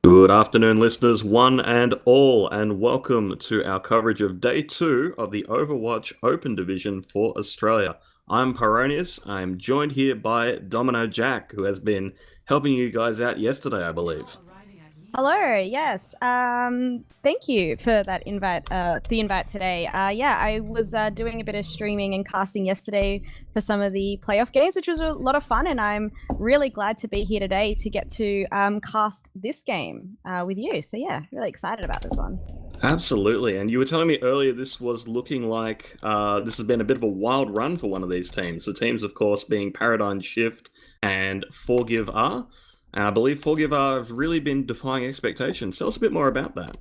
Good afternoon, listeners, one and all, and welcome to our coverage of Day 2 of the Overwatch Open Division for Australia. I'm Pironius. I'm joined here by Domino Jack, who has been helping you guys out yesterday, I believe. Hello, yes. Thank you for that invite, the invite today. Yeah, I was doing a bit of streaming and casting yesterday for some of the playoff games, which was a lot of fun, and I'm really glad to be here today to get to cast this game with you. So yeah, really excited about this one. Absolutely, and you were telling me earlier this was looking like this has been a bit of a wild run for one of these teams. The teams, of course, being Paradigm Shift and 4GiveR. And I believe 4GiveR have really been defying expectations. Tell us a bit more about that.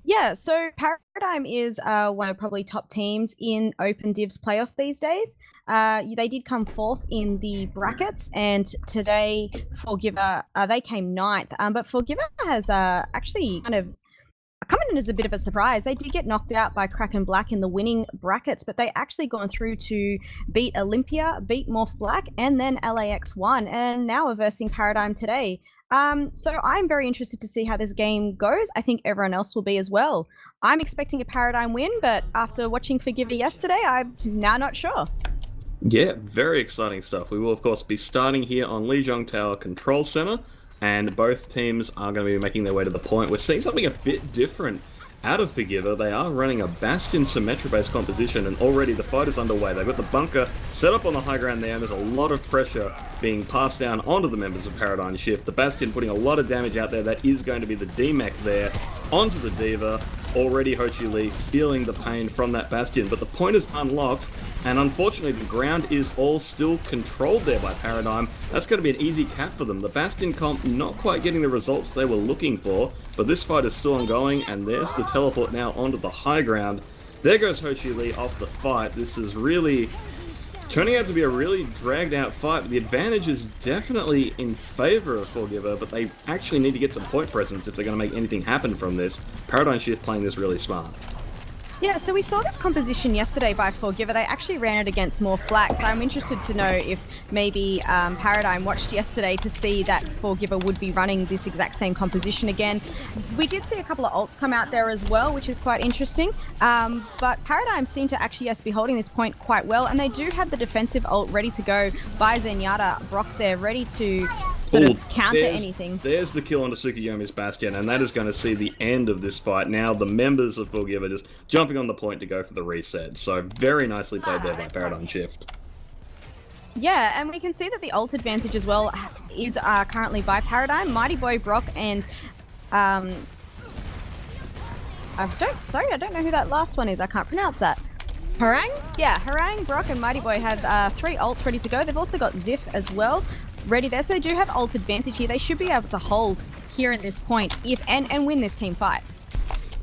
Yeah, so Paradigm is one of probably top teams in Open Divs playoff these days. They did come fourth in the brackets, and today 4GiveR they came ninth. But 4GiveR has actually kind of coming in as a bit of a surprise. They did get knocked out by Kraken Black in the winning brackets, but they actually gone through to beat Olympia, beat Morph Black, and then LAX1, and now are versing Paradigm today. So I'm very interested to see how this game goes. I think everyone else will be as well. I'm expecting a Paradigm win, but after watching 4GiveR yesterday, I'm now not sure. Yeah, very exciting stuff. We will, of course, be starting here on Lijiang Tower Control Center, and both teams are going to be making their way to the point. We're seeing something a bit different out of 4GiveR. They are running a Bastion Symmetra-based composition, and already the fight is underway. They've got the bunker set up on the high ground there, and there's a lot of pressure being passed down onto the members of Paradigm Shift. The Bastion putting a lot of damage out there. That is going to be the D-Mech there onto the D.Va. Already Ho Chi Lee feeling the pain from that Bastion, but the point is unlocked, and unfortunately the ground is all still controlled there by Paradigm. That's going to be an easy cap for them. The Bastion comp not quite getting the results they were looking for, but this fight is still ongoing, and there's the teleport now onto the high ground. There goes Ho Chi Lee off the fight. This is really turning out to be a really dragged out fight, but the advantage is definitely in favor of 4GiveR, but they actually need to get some point presence if they're going to make anything happen from this. Paradigm Shift playing this really smart. Yeah, so we saw this composition yesterday by 4GiveR. They actually ran it against Morph Black, so I'm interested to know if maybe Paradigm watched yesterday to see that 4GiveR would be running this exact same composition again. We did see a couple of ults come out there as well, which is quite interesting. But Paradigm seem to actually, yes, be holding this point quite well, and they do have the defensive ult ready to go by Zenyatta. Brock there, ready to sort of counter anything. There's the kill onto Tsukuyomi's Bastion, and that is going to see the end of this fight. Now the members of 4GiveR just jumping on the point to go for the reset. So very nicely played there by Paradigm Shift. Yeah, and we can see that the ult advantage as well is currently by Paradigm. Mighty Boy, Brock, and I don't know who that last one is. I can't pronounce that. Harang? Yeah, Harang, Brock, and Mighty Boy have 3 ults ready to go. They've also got Ziff as well ready there, so they do have ult advantage here. They should be able to hold here at this point and win this team fight.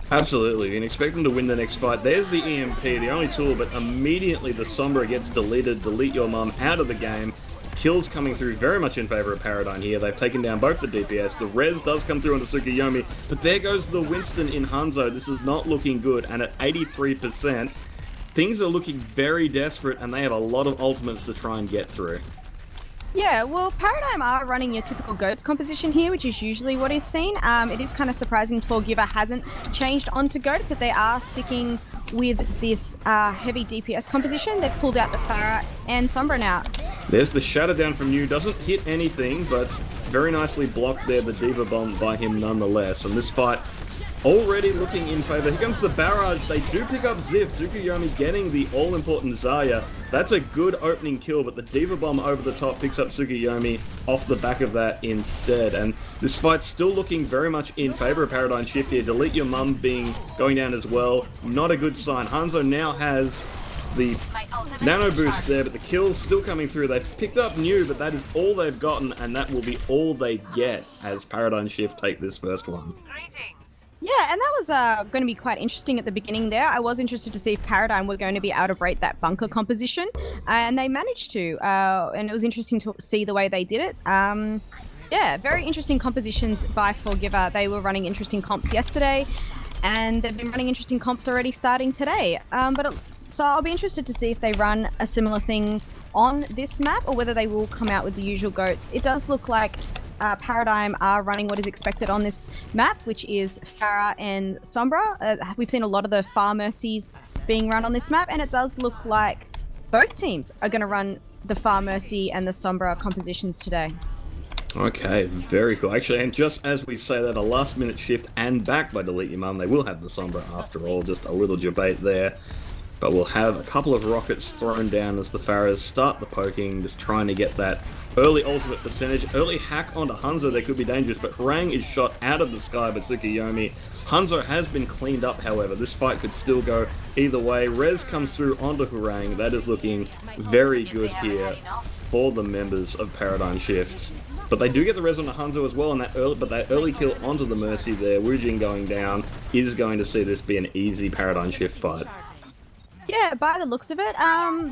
Absolutely, you can expect them to win the next fight. There's the EMP, the only tool, but immediately the Sombra gets deleted. Delete your mum out of the game. Kills coming through very much in favor of Paradigm here. They've taken down both the DPS. The res does come through onto Tsukuyomi, but there goes the Winston in Hanzo. This is not looking good, and at 83%, things are looking very desperate, and they have a lot of ultimates to try and get through. Yeah, well, Paradigm are running your typical GOATS composition here, which is usually what is seen. It is kind of surprising 4GiveR hasn't changed onto GOATS. If they are sticking with this heavy DPS composition, they've pulled out the Pharah and Sombra now. There's the shatter down from New. Doesn't hit anything, but very nicely blocked there, the D.Va bomb by him nonetheless. And this fight already looking in favor. Here comes the barrage. They do pick up Ziff. Tsukuyomi getting the all-important Zarya. That's a good opening kill, but the D.Va bomb over the top picks up Tsukuyomi off the back of that instead. And this fight's still looking very much in favor of Paradigm Shift here. Delete your mum going down as well. Not a good sign. Hanzo now has the nano boost there, but the kill's still coming through. They've picked up New, but that is all they've gotten, and that will be all they get as Paradigm Shift take this first one. Yeah, and that was going to be quite interesting at the beginning there. I was interested to see if Paradigm were going to be able to break that bunker composition, and they managed to. And it was interesting to see the way they did it. Yeah, very interesting compositions by 4GiveR. They were running interesting comps yesterday, and they've been running interesting comps already starting today. So I'll be interested to see if they run a similar thing on this map, or whether they will come out with the usual GOATs. It does look like Paradigm are running what is expected on this map, which is Pharah and Sombra. We've seen a lot of the Far Mercies being run on this map, and it does look like both teams are going to run the Far Mercy and the Sombra compositions today. Okay, very cool. Actually, and just as we say that, a last-minute shift and back by Delete Your Mum. They will have the Sombra after all, just a little debate there. But we'll have a couple of rockets thrown down as the Pharaohs start the poking, just trying to get that early ultimate percentage. Early hack onto Hanzo, that could be dangerous, but Harang is shot out of the sky by Tsukuyomi. Hanzo has been cleaned up, however. This fight could still go either way. Rez comes through onto Harang. That is looking very good here for the members of Paradigm Shift. But they do get the res on the Hanzo as well, and that early kill onto the Mercy there, Wujing going down, is going to see this be an easy Paradigm Shift fight. Yeah, by the looks of it,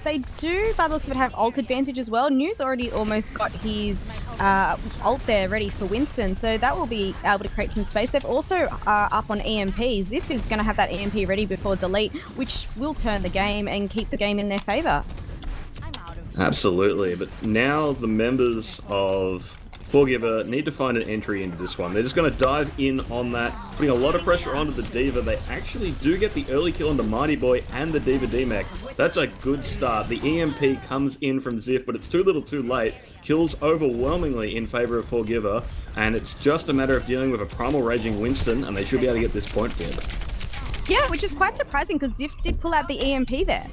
they do, by the looks of it, have ult advantage as well. New's already almost got his ult there ready for Winston, so that will be able to create some space. They've also up on EMP. Ziff is going to have that EMP ready before delete, which will turn the game and keep the game in their favour. Absolutely, but now the members of 4GiveR need to find an entry into this one. They're just going to dive in on that, putting a lot of pressure onto the D.Va. They actually do get the early kill on the Mighty Boy and the D.Va D-Mech. That's a good start. The EMP comes in from Ziff, but it's too little too late. Kills overwhelmingly in favour of 4GiveR, and it's just a matter of dealing with a Primal Raging Winston, and they should be able to get this point flip. Yeah, which is quite surprising because Ziff did pull out the EMP there.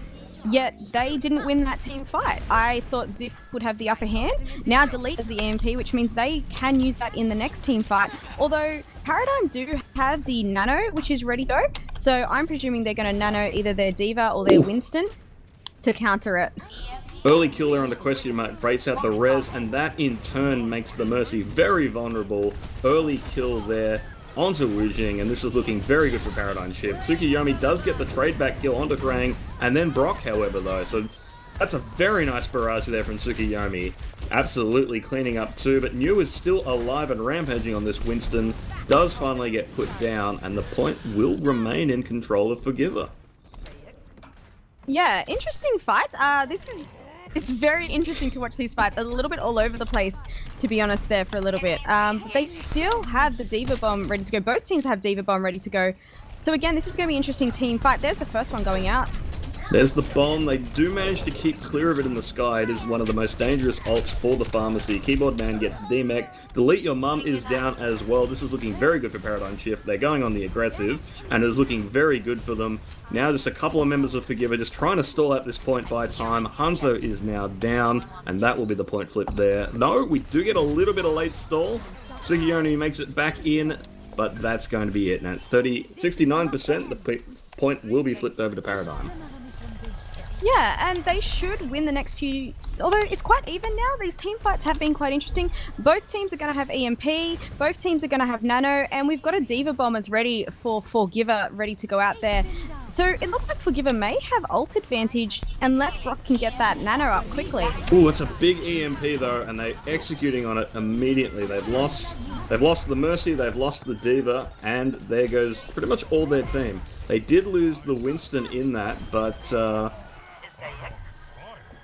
Yet they didn't win that team fight. I thought Ziff would have the upper hand. Now Delete has the EMP, which means they can use that in the next team fight. Although Paradigm do have the Nano, which is ready to go. So I'm presuming they're going to Nano either their D.Va or their Winston to counter it. Early kill there on the question mark breaks out the res, and that in turn makes the Mercy very vulnerable. Early kill there onto Wujing, and this is looking very good for Paradigm Shift. Tsukuyomi does get the trade back kill onto Krang, and then Brock, however, though. So that's a very nice barrage there from Tsukuyomi. Absolutely cleaning up too, but New is still alive and rampaging on this Winston. Does finally get put down, and the point will remain in control of 4GiveR. Yeah, interesting fight. It's very interesting to watch these fights. A little bit all over the place, to be honest, there for a little bit. But they still have the D.Va Bomb ready to go. Both teams have D.Va Bomb ready to go. So again, this is going to be an interesting team fight. There's the first one going out. There's the bomb. They do manage to keep clear of it in the sky. It is one of the most dangerous ults for the Pharmacy. Keyboard Man gets D-Mech. Delete Your Mum is down as well. This is looking very good for Paradigm Shift. They're going on the aggressive, and it is looking very good for them. Now just a couple of members of 4GiveR just trying to stall at this point by time. Hanzo is now down, and that will be the point flip there. No, we do get a little bit of late stall. Tsukuyomi makes it back in, but that's going to be it. Now, 69%, the point will be flipped over to Paradigm. Yeah, and they should win the next few. Although it's quite even now, these team fights have been quite interesting. Both teams are going to have EMP, both teams are going to have Nano, and we've got a D.Va Bombers ready for 4GiveR, ready to go out there. So it looks like 4GiveR may have ult advantage unless Brock can get that Nano up quickly. Ooh, it's a big EMP though, and they're executing on it immediately. They've lost the Mercy, they've lost the D.Va, and there goes pretty much all their team. They did lose the Winston in that, but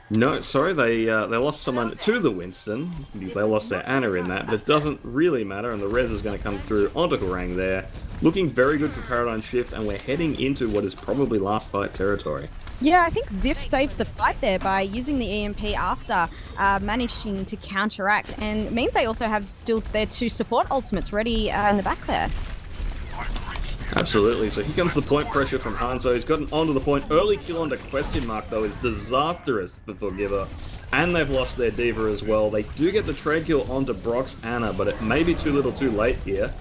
no, sorry, they lost someone to the Winston. They lost their Ana in that, but it doesn't really matter, and the res is going to come through onto Harang there. Looking very good for Paradigm Shift, and we're heading into what is probably last fight territory. Yeah, I think Ziff saved the fight there by using the EMP after managing to counteract, and it means they also have still their two support ultimates ready in the back there. Absolutely, so here comes the point pressure from Hanzo. He's gotten onto the point. Early kill onto question mark, though, is disastrous for 4GiveR. And they've lost their D.Va as well. They do get the trade kill onto Brock's Ana, but it may be too little too late here.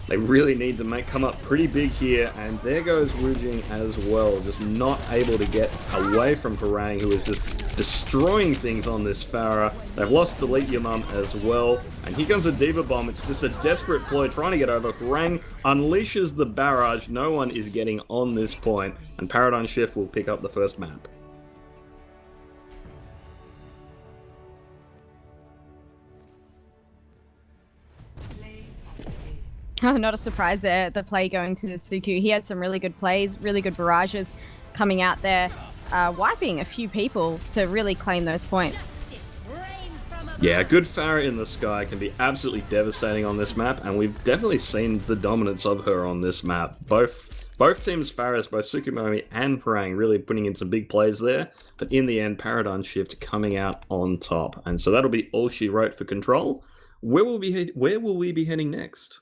They really need to come up pretty big here, and there goes Wujing as well, just not able to get away from Harang, who is just destroying things on this Pharah. They've lost Delete Your Mum as well, and here comes a D.Va Bomb. It's just a desperate ploy trying to get over. Harang unleashes the barrage. No one is getting on this point, and Paradigm Shift will pick up the first map. Not a surprise there, the play going to Suku. He had some really good plays, really good barrages coming out there, wiping a few people to really claim those points. Yeah, a good Pharah in the sky can be absolutely devastating on this map, and we've definitely seen the dominance of her on this map. Both teams' Pharahs, both Tsukumomi and Parang, really putting in some big plays there, but in the end, Paradigm Shift coming out on top. And so that'll be all she wrote for Control. Where will we be heading next?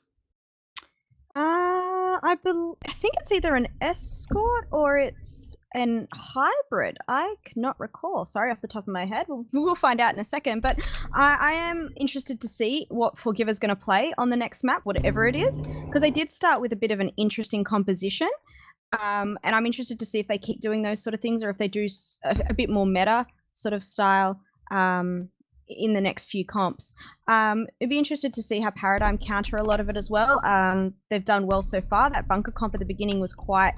I think it's either an escort or it's an hybrid. I cannot recall. Sorry, off the top of my head. We'll find out in a second. But I am interested to see what 4GiveR's going to play on the next map, whatever it is, because they did start with a bit of an interesting composition. And I'm interested to see if they keep doing those sort of things or if they do a bit more meta sort of style in the next few comps. It'd be interested to see how Paradigm counter a lot of it as well. They've done well so far. That bunker comp at the beginning was quite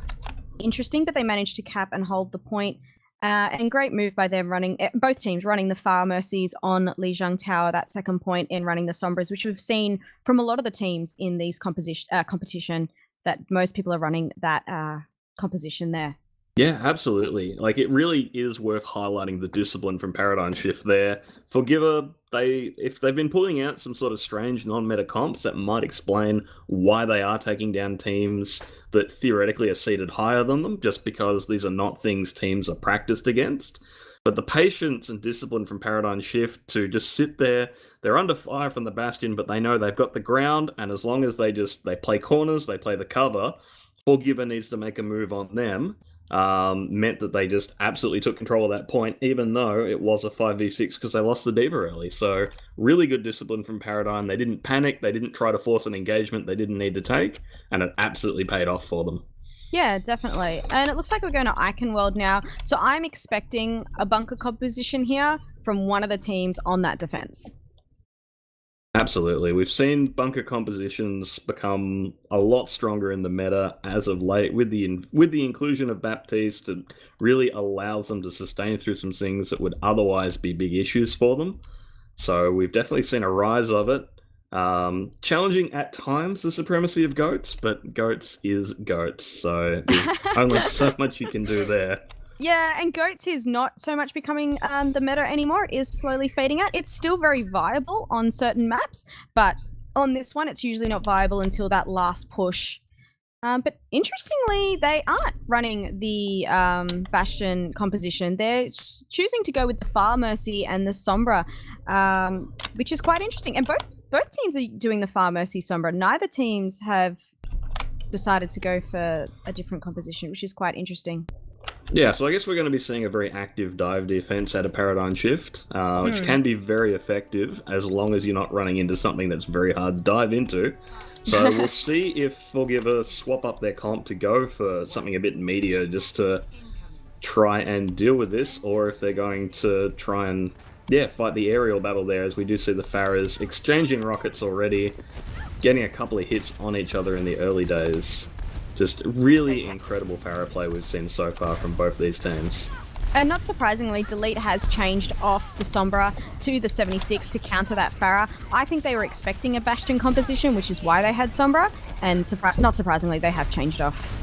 interesting, but they managed to cap and hold the point. And great move by them running, both teams running the Far Mercies on Lijiang Tower, that second point, and running the Sombras, which we've seen from a lot of the teams in these competition, that most people are running that composition there. Yeah, absolutely. Like, it really is worth highlighting the discipline from Paradigm Shift there. For Giver, if they've been pulling out some sort of strange non-meta comps, that might explain why they are taking down teams that theoretically are seated higher than them, just because these are not things teams are practiced against. But the patience and discipline from Paradigm Shift to just sit there, they're under fire from the Bastion, but they know they've got the ground, and as long as they play corners, they play the cover, 4GiveR needs to make a move on them. Meant that they just absolutely took control of that point, even though it was a 5v6 because they lost the Diva early. So really good discipline from Paradigm. They didn't panic. They didn't try to force an engagement they didn't need to take, and it absolutely paid off for them. Yeah, definitely. And it looks like we're going to Icon World now. So I'm expecting a bunker composition here from one of the teams on that defense. Absolutely. We've seen bunker compositions become a lot stronger in the meta as of late with the inclusion of Baptiste. It really allows them to sustain through some things that would otherwise be big issues for them. So we've definitely seen a rise of it. Challenging at times the supremacy of goats, but goats is goats, so there's only so much you can do there. Yeah, and Goats is not so much becoming the meta anymore. It is slowly fading out. It's still very viable on certain maps, but on this one, it's usually not viable until that last push. But interestingly, they aren't running the Bastion composition. They're choosing to go with the Far Mercy and the Sombra, which is quite interesting. And both teams are doing the Far Mercy Sombra. Neither teams have decided to go for a different composition, which is quite interesting. Yeah, so I guess we're going to be seeing a very active dive defense at a Paradigm Shift, which can be very effective as long as you're not running into something that's very hard to dive into. So we'll see if 4GiveR swap up their comp to go for something a bit meatier just to try and deal with this, or if they're going to try and, fight the aerial battle there, as we do see the Pharahs exchanging rockets already, getting a couple of hits on each other in the early days. Just really incredible Pharah play we've seen so far from both these teams. And not surprisingly, Delete has changed off the Sombra to the 76 to counter that Pharah. I think they were expecting a Bastion composition, which is why they had Sombra, and not surprisingly, they have changed off.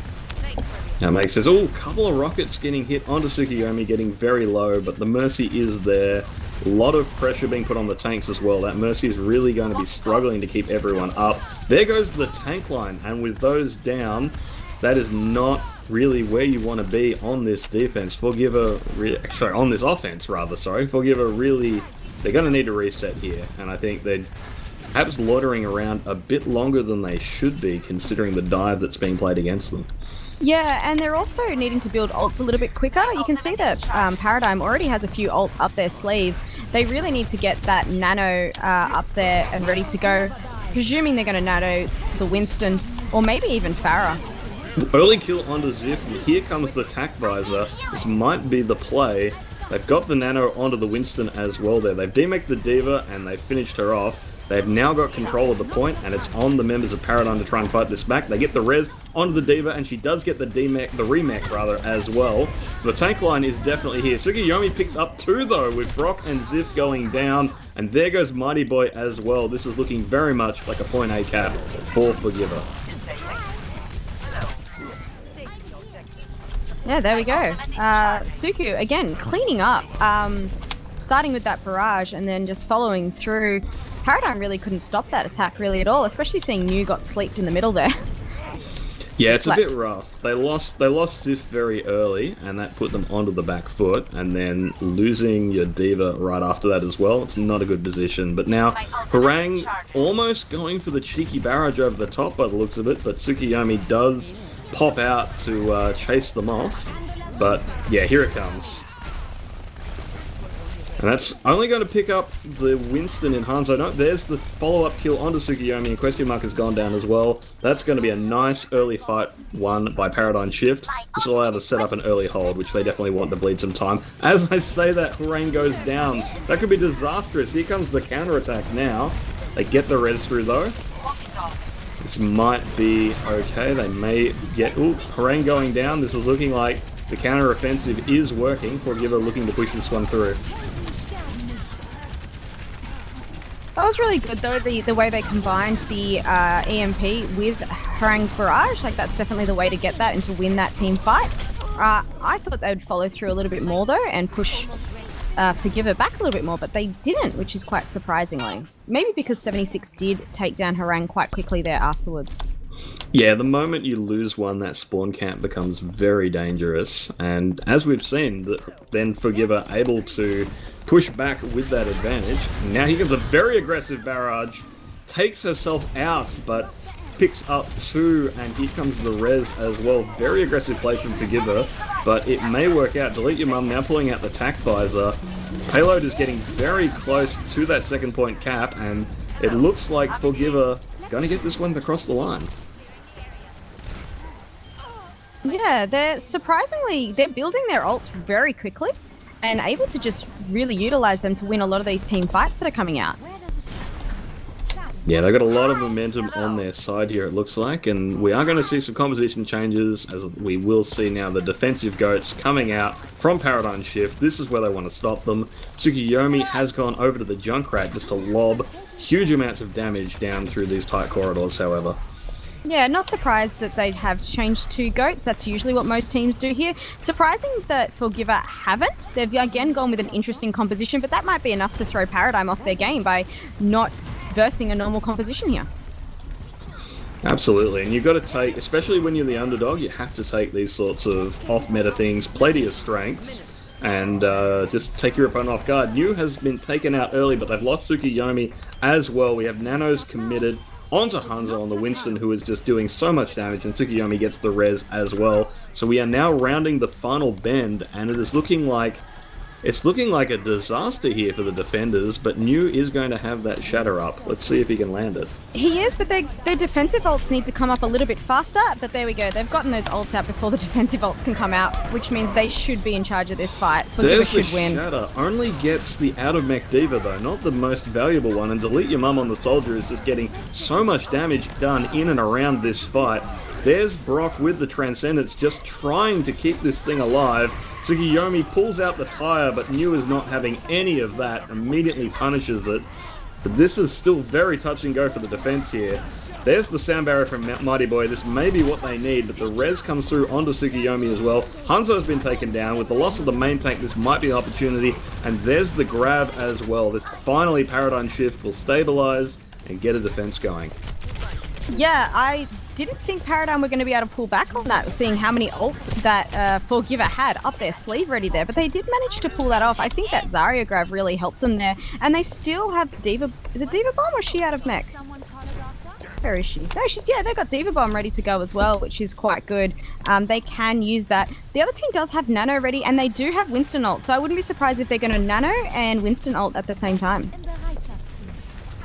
That makes sense. Oh, a couple of rockets getting hit onto Tsukuyomi, getting very low, but the Mercy is there. A lot of pressure being put on the tanks as well. That Mercy is really going to be struggling to keep everyone up. There goes the tank line, and with those down, that is not really where you want to be on this defense. On this offense, rather. 4GiveR really, they're going to need to reset here, and I think they're perhaps loitering around a bit longer than they should be, considering the dive that's being played against them. Yeah, and they're also needing to build ults a little bit quicker. You can see that Paradigm already has a few ults up their sleeves. They really need to get that nano up there and ready to go, presuming they're going to nano the Winston, or maybe even Pharah. Early kill onto Ziff, and here comes the tack visor. This might be the play. They've got the nano onto the Winston as well there. They've demeked the Diva, and they've finished her off. They've now got control of the point, and it's on the members of Paradigm to try and fight this back. They get the res onto the Diva, and she does get the remech as well. The tank line is definitely here. Tsukuyomi picks up 2 though, with Brock and Ziff going down, and there goes Mighty Boy as well. This is looking very much like a point A cap for 4GiveR. Yeah, there we go. Suku, again, cleaning up. starting with that barrage and then just following through. Paradigm really couldn't stop that attack really at all, especially seeing New got sleeped in the middle there. Yeah, it's a bit rough. They lost Sif very early, and that put them onto the back foot, and then losing your Diva right after that as well. It's not a good position. But now, Harang almost going for the cheeky barrage over the top by the looks of it, but Tsukiyomi does pop out to chase them off. But yeah, here it comes. And that's only going to pick up the Winston in Hanzo. No, there's the follow-up kill onto Tsukiyomi, and Question Mark has gone down as well. That's going to be a nice early fight won by Paradigm Shift. This will allow to set up an early hold, which they definitely want to bleed some time. As I say that, Harang goes down. That could be disastrous. Here comes the counterattack now. They get the res through, though. This might be okay. They may get... Ooh, Harang going down. This is looking like the counter-offensive is working. 4GiveR looking to push this one through. That was really good though, the way they combined the EMP with Harang's barrage. Like, that's definitely the way to get that and to win that team fight. I thought they would follow through a little bit more though and push 4GiveR back a little bit more, but they didn't, which is quite surprisingly. Maybe because 76 did take down Harang quite quickly there afterwards. Yeah, the moment you lose one, that spawn camp becomes very dangerous, and as we've seen, then 4GiveR able to push back with that advantage. Now here comes a very aggressive barrage, takes herself out, but picks up two, and here comes the res as well. Very aggressive play from 4GiveR, but it may work out. Delete Your Mum now pulling out the tack visor. Payload is getting very close to that second point cap, and it looks like 4GiveR going to get this one across the line. Yeah, they're building their ults very quickly and able to just really utilize them to win a lot of these team fights that are coming out. Yeah, they've got a lot of momentum on their side here, it looks like, and we are going to see some composition changes, as we will see now the defensive goats coming out from Paradigm Shift. This is where they want to stop them. Tsukiyomi has gone over to the Junkrat just to lob huge amounts of damage down through these tight corridors, however. Yeah, not surprised that they have changed to goats. That's usually what most teams do here. Surprising that 4GiveR haven't. They've again gone with an interesting composition, but that might be enough to throw Paradigm off their game by not versing a normal composition here. Absolutely, and you've got to take, especially when you're the underdog, you have to take these sorts of off-meta things, play to your strengths, and just take your opponent off guard. New has been taken out early, but they've lost Tsukiyomi as well. We have Nanos committed onto Hanzo on the Winston, who is just doing so much damage, and Tsukiyomi gets the res as well. So we are now rounding the final bend, and it is looking like a disaster here for the defenders, but New is going to have that shatter up. Let's see if he can land it. He is, but their defensive ults need to come up a little bit faster, but there we go. They've gotten those ults out before the defensive ults can come out, which means they should be in charge of this fight. 4GiveR should win. Shatter only gets the out-of-mech Diva, though, not the most valuable one, and Delete Your Mum on the Soldier is just getting so much damage done in and around this fight. There's Brock with the Transcendence just trying to keep this thing alive. Tsukiyomi pulls out the tire, but New is not having any of that, immediately punishes it. But this is still very touch and go for the defense here. There's the sound barrier from Mighty Boy. This may be what they need, but the res comes through onto Tsukiyomi as well. Hanzo's been taken down. With the loss of the main tank, this might be an opportunity, and there's the grab as well. This finally Paradigm Shift will stabilize and get a defense going. Yeah, I didn't think Paradigm were going to be able to pull back on that, seeing how many ults that 4GiveR had up their sleeve ready there, but they did manage to pull that off. I think that Zarya grab really helped them there, and they still have Diva... Is it Diva Bomb or is she out of mech? Where is she? No, they've got Diva Bomb ready to go as well, which is quite good. They can use that. The other team does have Nano ready, and they do have Winston ult, so I wouldn't be surprised if they're going to Nano and Winston ult at the same time.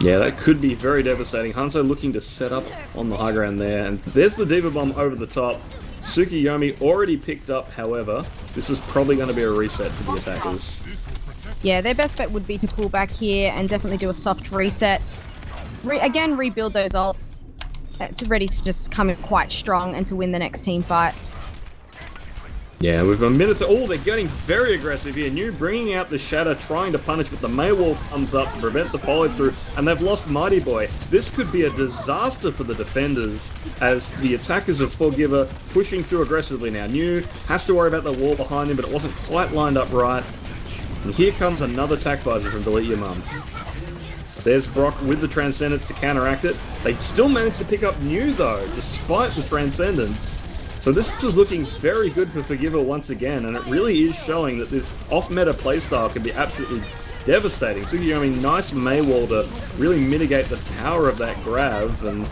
Yeah, that could be very devastating. Hanzo looking to set up on the high ground there, and there's the Diva Bomb over the top. Tsukiyomi already picked up, however. This is probably going to be a reset for the attackers. Yeah, their best bet would be to pull back here and definitely do a soft reset. Again, rebuild those ults to ready to just come in quite strong and to win the next team fight. Yeah, we've a minute to... Oh, they're getting very aggressive here. New bringing out the Shatter, trying to punish, but the Maywall comes up to prevent the follow-through, and they've lost Mighty Boy. This could be a disaster for the defenders, as the attackers of 4GiveR pushing through aggressively now. New has to worry about the wall behind him, but it wasn't quite lined up right. And here comes another attack visor from Delete Your Mum. There's Brock with the Transcendence to counteract it. They still manage to pick up New though, despite the Transcendence. So this is looking very good for Forgiver once again, and it really is showing that this off-meta playstyle can be absolutely devastating. Tsukiyomi, nice Maywall to really mitigate the power of that grab, and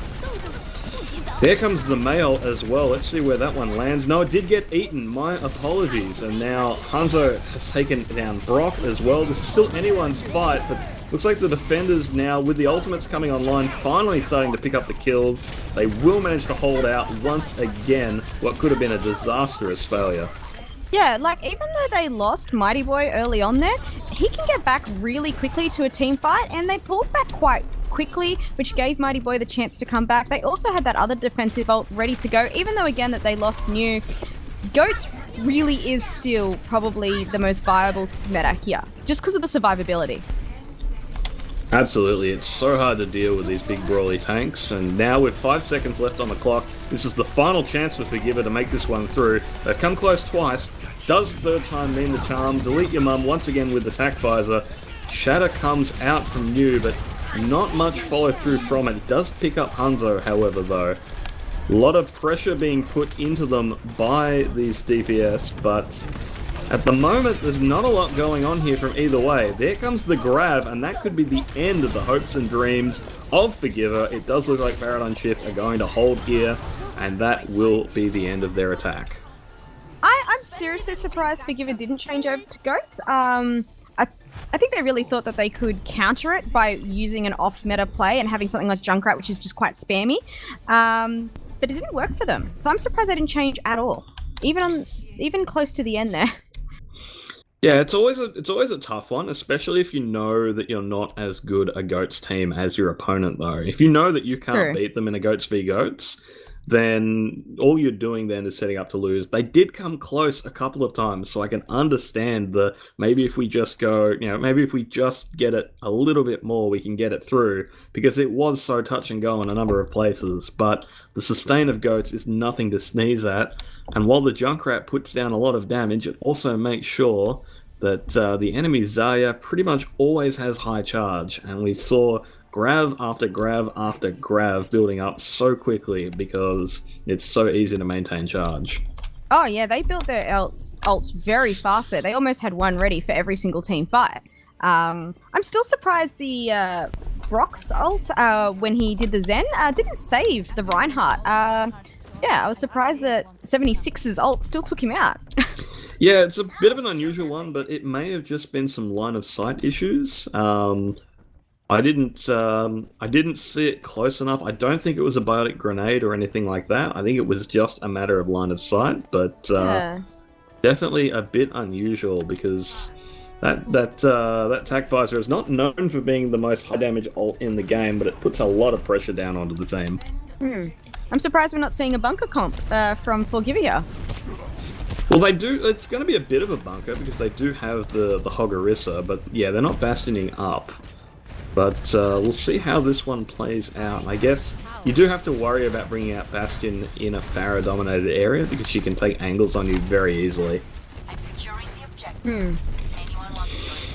there comes the mail as well. Let's see where that one lands. No, it did get eaten. My apologies. And now Hanzo has taken down Brock as well. This is still anyone's fight, but looks like the defenders now, with the ultimates coming online, finally starting to pick up the kills. They will manage to hold out once again what could have been a disastrous failure. Yeah, like, even though they lost Mighty Boy early on there, he can get back really quickly to a team fight, and they pulled back quite quickly, which gave Mighty Boy the chance to come back. They also had that other defensive ult ready to go, even though, again, that they lost New. Goats really is still probably the most viable meta here, just because of the survivability. Absolutely, it's so hard to deal with these big brawly tanks, and now with 5 seconds left on the clock, this is the final chance for Forgiver to make this one through. They've come close twice. Does third time mean the charm? Delete Your Mum once again with the attack visor. Shatter comes out from New, but not much follow through from it. It does pick up Hanzo, however, though. A lot of pressure being put into them by these DPS, but at the moment, there's not a lot going on here from either way. There comes the grab, and that could be the end of the hopes and dreams of Forgiver. It does look like Paradigm Shift are going to hold here, and that will be the end of their attack. I'm seriously surprised Forgiver didn't change over to Goats. I think they really thought that they could counter it by using an off-meta play and having something like Junkrat, which is just quite spammy. But it didn't work for them. So I'm surprised they didn't change at all. Even close to the end there. Yeah, it's always a tough one, especially if you know that you're not as good a Goats team as your opponent, though. If you know that you can't beat them in a Goats v Goats, then all you're doing then is setting up to lose. They did come close a couple of times, so I can understand the maybe if we just go, maybe if we just get it a little bit more, we can get it through, because it was so touch and go in a number of places. But the sustain of Goats is nothing to sneeze at, and while the Junkrat puts down a lot of damage, it also makes sure that the enemy Zarya pretty much always has high charge, and we saw grav after grav after grav building up so quickly because it's so easy to maintain charge. Oh yeah, they built their ults very fast there. They almost had one ready for every single team fight. I'm still surprised the Brock's ult, when he did the Zen, didn't save the Reinhardt. Yeah, I was surprised that 76's ult still took him out. Yeah, it's a bit of an unusual one, but it may have just been some line of sight issues. I didn't see it close enough. I don't think it was a biotic grenade or anything like that. I think it was just a matter of line of sight, but definitely a bit unusual because that tac visor is not known for being the most high damage ult in the game, but it puts a lot of pressure down onto the team. I'm surprised we're not seeing a bunker comp from 4GiveR here. Well, they do. It's going to be a bit of a bunker because they do have the Hogorissa, but yeah, they're not bastioning up. But we'll see how this one plays out. I guess you do have to worry about bringing out Bastion in a Pharah-dominated area because she can take angles on you very easily.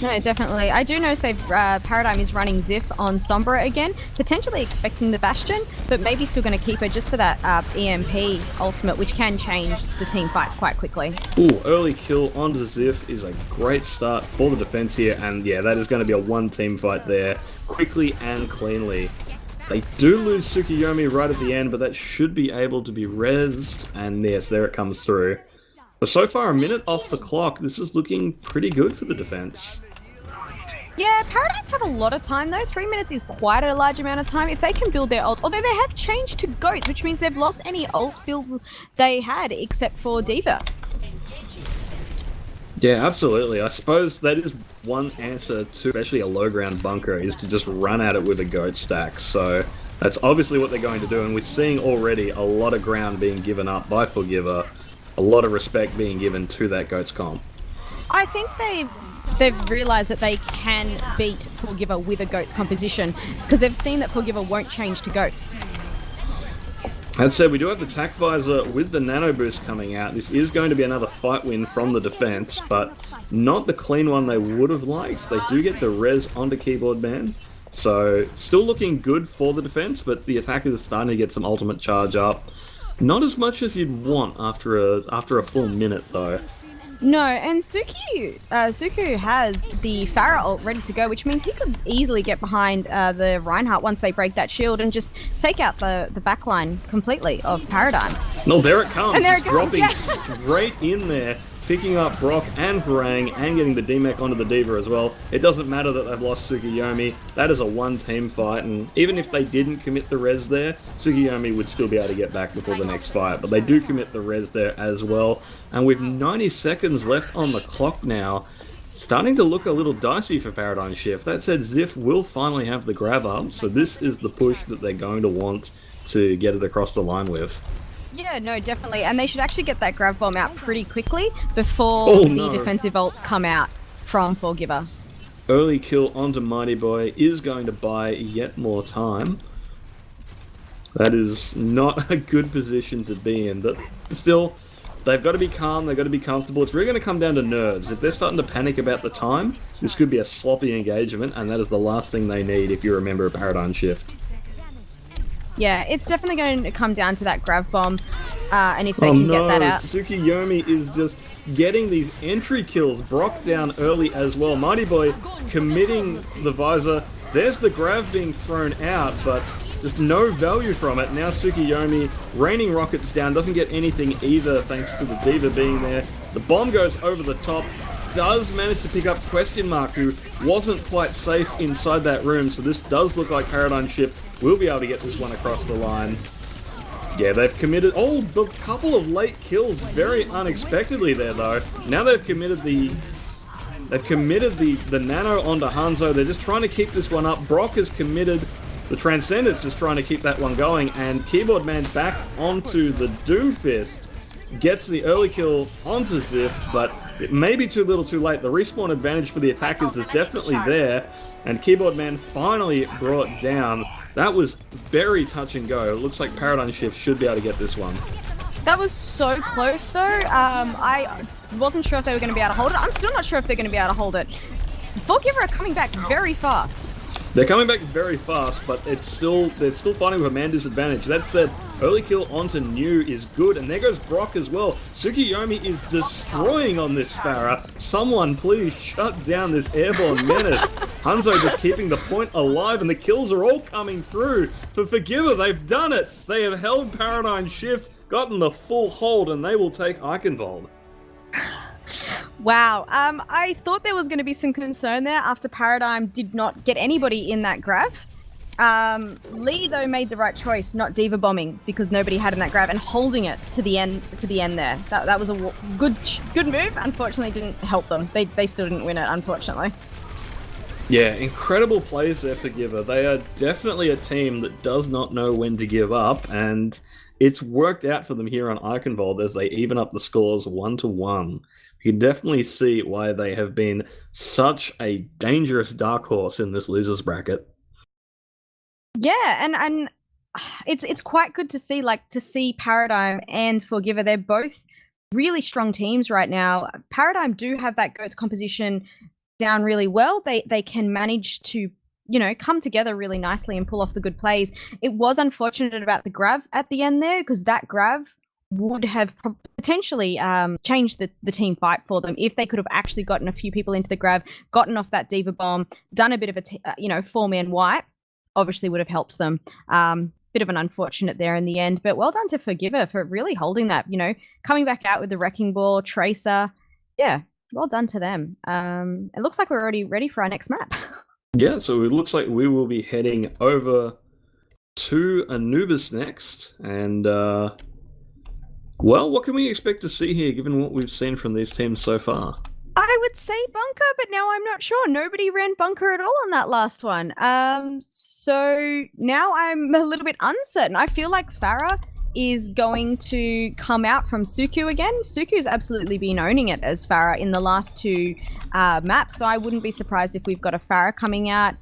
No, definitely. I do notice they've Paradigm is running Ziff on Sombra again, potentially expecting the Bastion, but maybe still going to keep her just for that EMP ultimate, which can change the team fights quite quickly. Ooh, early kill onto Ziff is a great start for the defense here, and yeah, that is going to be a one-team fight there, quickly and cleanly. They do lose Tsukiyomi right at the end, but that should be able to be rezzed, and yes, there it comes through. So far, a minute off the clock. This is looking pretty good for the defense. Yeah, Paradigm have a lot of time though. 3 minutes is quite a large amount of time if they can build their ult. Although they have changed to Goats, which means they've lost any ult builds they had except for D.Va. Yeah, absolutely. I suppose that is one answer to especially a low ground bunker is to just run at it with a Goat stack. So that's obviously what they're going to do, and we're seeing already a lot of ground being given up by 4GiveR. A lot of respect being given to that Goats comp. I think they've realised that they can beat 4GiveR with a Goats composition because they've seen that 4GiveR won't change to Goats. That said, we do have the Tac Visor with the Nano Boost coming out. This is going to be another fight win from the defense, but not the clean one they would have liked. They do get the res onto Keyboard Man, so still looking good for the defense, but the attackers are starting to get some ultimate charge up. Not as much as you'd want after a full minute, though. No, and Suku has the Pharah ult ready to go, which means he could easily get behind the Reinhardt once they break that shield and just take out the backline completely of Paradigm. No, there it comes. And there it comes, dropping yeah. straight in there, picking up Brock and Harang and getting the D-Mech onto the Diva as well. It doesn't matter that they've lost Tsukuyomi. That is a one-team fight, and even if they didn't commit the res there, Tsukuyomi would still be able to get back before the next fight. But they do commit the res there as well. And with 90 seconds left on the clock now, starting to look a little dicey for Paradigm Shift. That said, Ziff will finally have the grab up, so this is the push that they're going to want to get it across the line with. Yeah, no, definitely. And they should actually get that grab bomb out pretty quickly before the defensive ults come out from 4GiveR. Early kill onto Mighty Boy is going to buy yet more time. That is not a good position to be in, but still, they've got to be calm, they've got to be comfortable. It's really going to come down to nerves. If they're starting to panic about the time, this could be a sloppy engagement, and that is the last thing they need if you remember a Paradigm Shift. Yeah, it's definitely going to come down to that grab bomb, and if they can get that out. Tsukuyomi is just getting these entry kills. Brock down early as well. Mighty Boy committing the visor. There's the grab being thrown out, but just no value from it. Now Tsukuyomi raining rockets down, doesn't get anything either thanks to the Diva being there. The bomb goes over the top. Does manage to pick up Question Mark, who wasn't quite safe inside that room, so this does look like Paradigm Shift will be able to get this one across the line. Yeah, they've committed... Oh, a couple of late kills very unexpectedly there, though. Now they've committed the... the nano onto Hanzo. They're just trying to keep this one up. Brock has committed... The Transcendence is trying to keep that one going, and Keyboard Man back onto the Doomfist. Gets the early kill onto Ziff, but it may be too little too late. The respawn advantage for the attackers is definitely there, and Keyboard Man finally brought down. That was very touch and go. It looks like Paradigm Shift should be able to get this one. That was so close, though. I wasn't sure if they were going to be able to hold it. I'm still not sure if they're going to be able to hold it. 4GiveR are coming back very fast. They're coming back very fast, but they're still fighting with a man disadvantage. That said, early kill onto New is good, and there goes Brock as well. Tsukuyomi is destroying on this Pharah. Someone please shut down this airborne menace. Hanzo just keeping the point alive, and the kills are all coming through. For 4GiveR, they've done it. They have held Paradigm Shift, gotten the full hold, and they will take Eichenwald. Wow. I thought there was going to be some concern there after Paradigm did not get anybody in that grab. Lee, though, made the right choice, not Diva bombing, because nobody had in that grab, and holding it to the end there. That was a good move. Unfortunately, didn't help them. They still didn't win it, unfortunately. Yeah, incredible plays there for 4GiveR. They are definitely a team that does not know when to give up, and it's worked out for them here on Eichenwald as they even up the scores 1-1. You can definitely see why they have been such a dangerous dark horse in this losers bracket. Yeah, and it's quite good to see Paradigm and 4GiveR. They're both really strong teams right now. Paradigm do have that GOATS composition down really well. They can manage to, come together really nicely and pull off the good plays. It was unfortunate about the grab at the end there, because that grab would have potentially changed the team fight for them if they could have actually gotten a few people into the grab, gotten off that Diva bomb, done a bit of a four-man wipe. Obviously would have helped them. Bit of an unfortunate there in the end, but well done to 4GiveR for really holding that, coming back out with the Wrecking Ball, Tracer. Yeah, well done to them. It looks like we're already ready for our next map. Yeah, so it looks like we will be heading over to Anubis next, and well, what can we expect to see here given what we've seen from these teams so far? I would say bunker, but now I'm not sure. Nobody ran bunker at all on that last one. So now I'm a little bit uncertain. I feel like Pharah is going to come out from Suku again. Suku's absolutely been owning it as Pharah in the last two maps, so I wouldn't be surprised if we've got a Pharah coming out.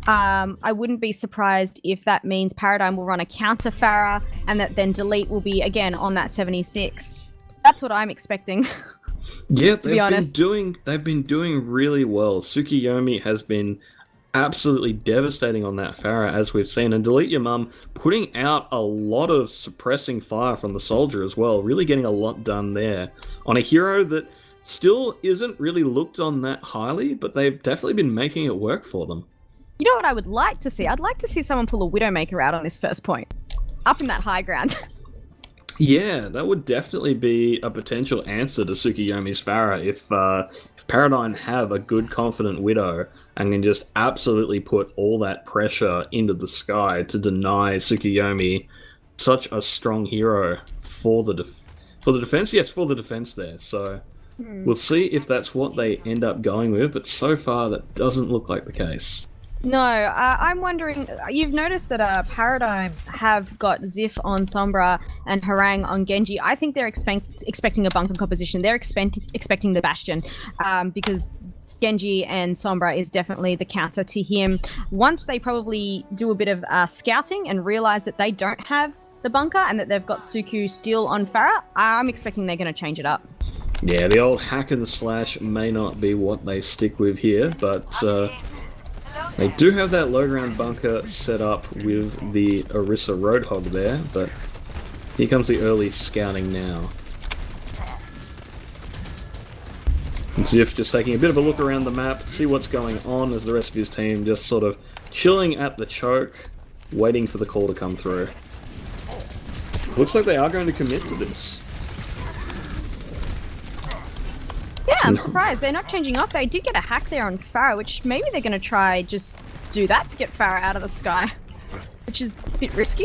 I wouldn't be surprised if that means Paradigm will run a counter Farah and that then Delete will be again on that 76. That's what I'm expecting. Yeah, to be honest. they've been doing really well. Tsukiyomi has been absolutely devastating on that Farah, as we've seen, and Delete Your Mum putting out a lot of suppressing fire from the soldier as well, really getting a lot done there on a hero that still isn't really looked on that highly, but they've definitely been making it work for them. You know what I would like to see? I'd like to see someone pull a Widowmaker out on this first point, up in that high ground. Yeah, that would definitely be a potential answer to Tsukiyomi's Farah if Paradigm have a good, confident Widow and can just absolutely put all that pressure into the sky to deny Tsukiyomi such a strong hero for the defense. Yes, for the defense there. So we'll see if that's what they end up going with, but so far that doesn't look like the case. No, I'm wondering, you've noticed that Paradigm have got Ziff on Sombra and Harang on Genji. I think they're expecting a bunker composition. They're expecting the Bastion because Genji and Sombra is definitely the counter to him. Once they probably do a bit of scouting and realize that they don't have the bunker and that they've got Suku still on Farah, I'm expecting they're going to change it up. Yeah, the old hack and slash may not be what they stick with here, but they do have that low ground bunker set up with the Orisa Roadhog there, but here comes the early scouting now. Ziff just taking a bit of a look around the map, see what's going on as the rest of his team just sort of chilling at the choke, waiting for the call to come through. Looks like they are going to commit to this. Yeah, I'm surprised. They're not changing up. They did get a hack there on Farah, which maybe they're going to try just do that to get Farah out of the sky, which is a bit risky.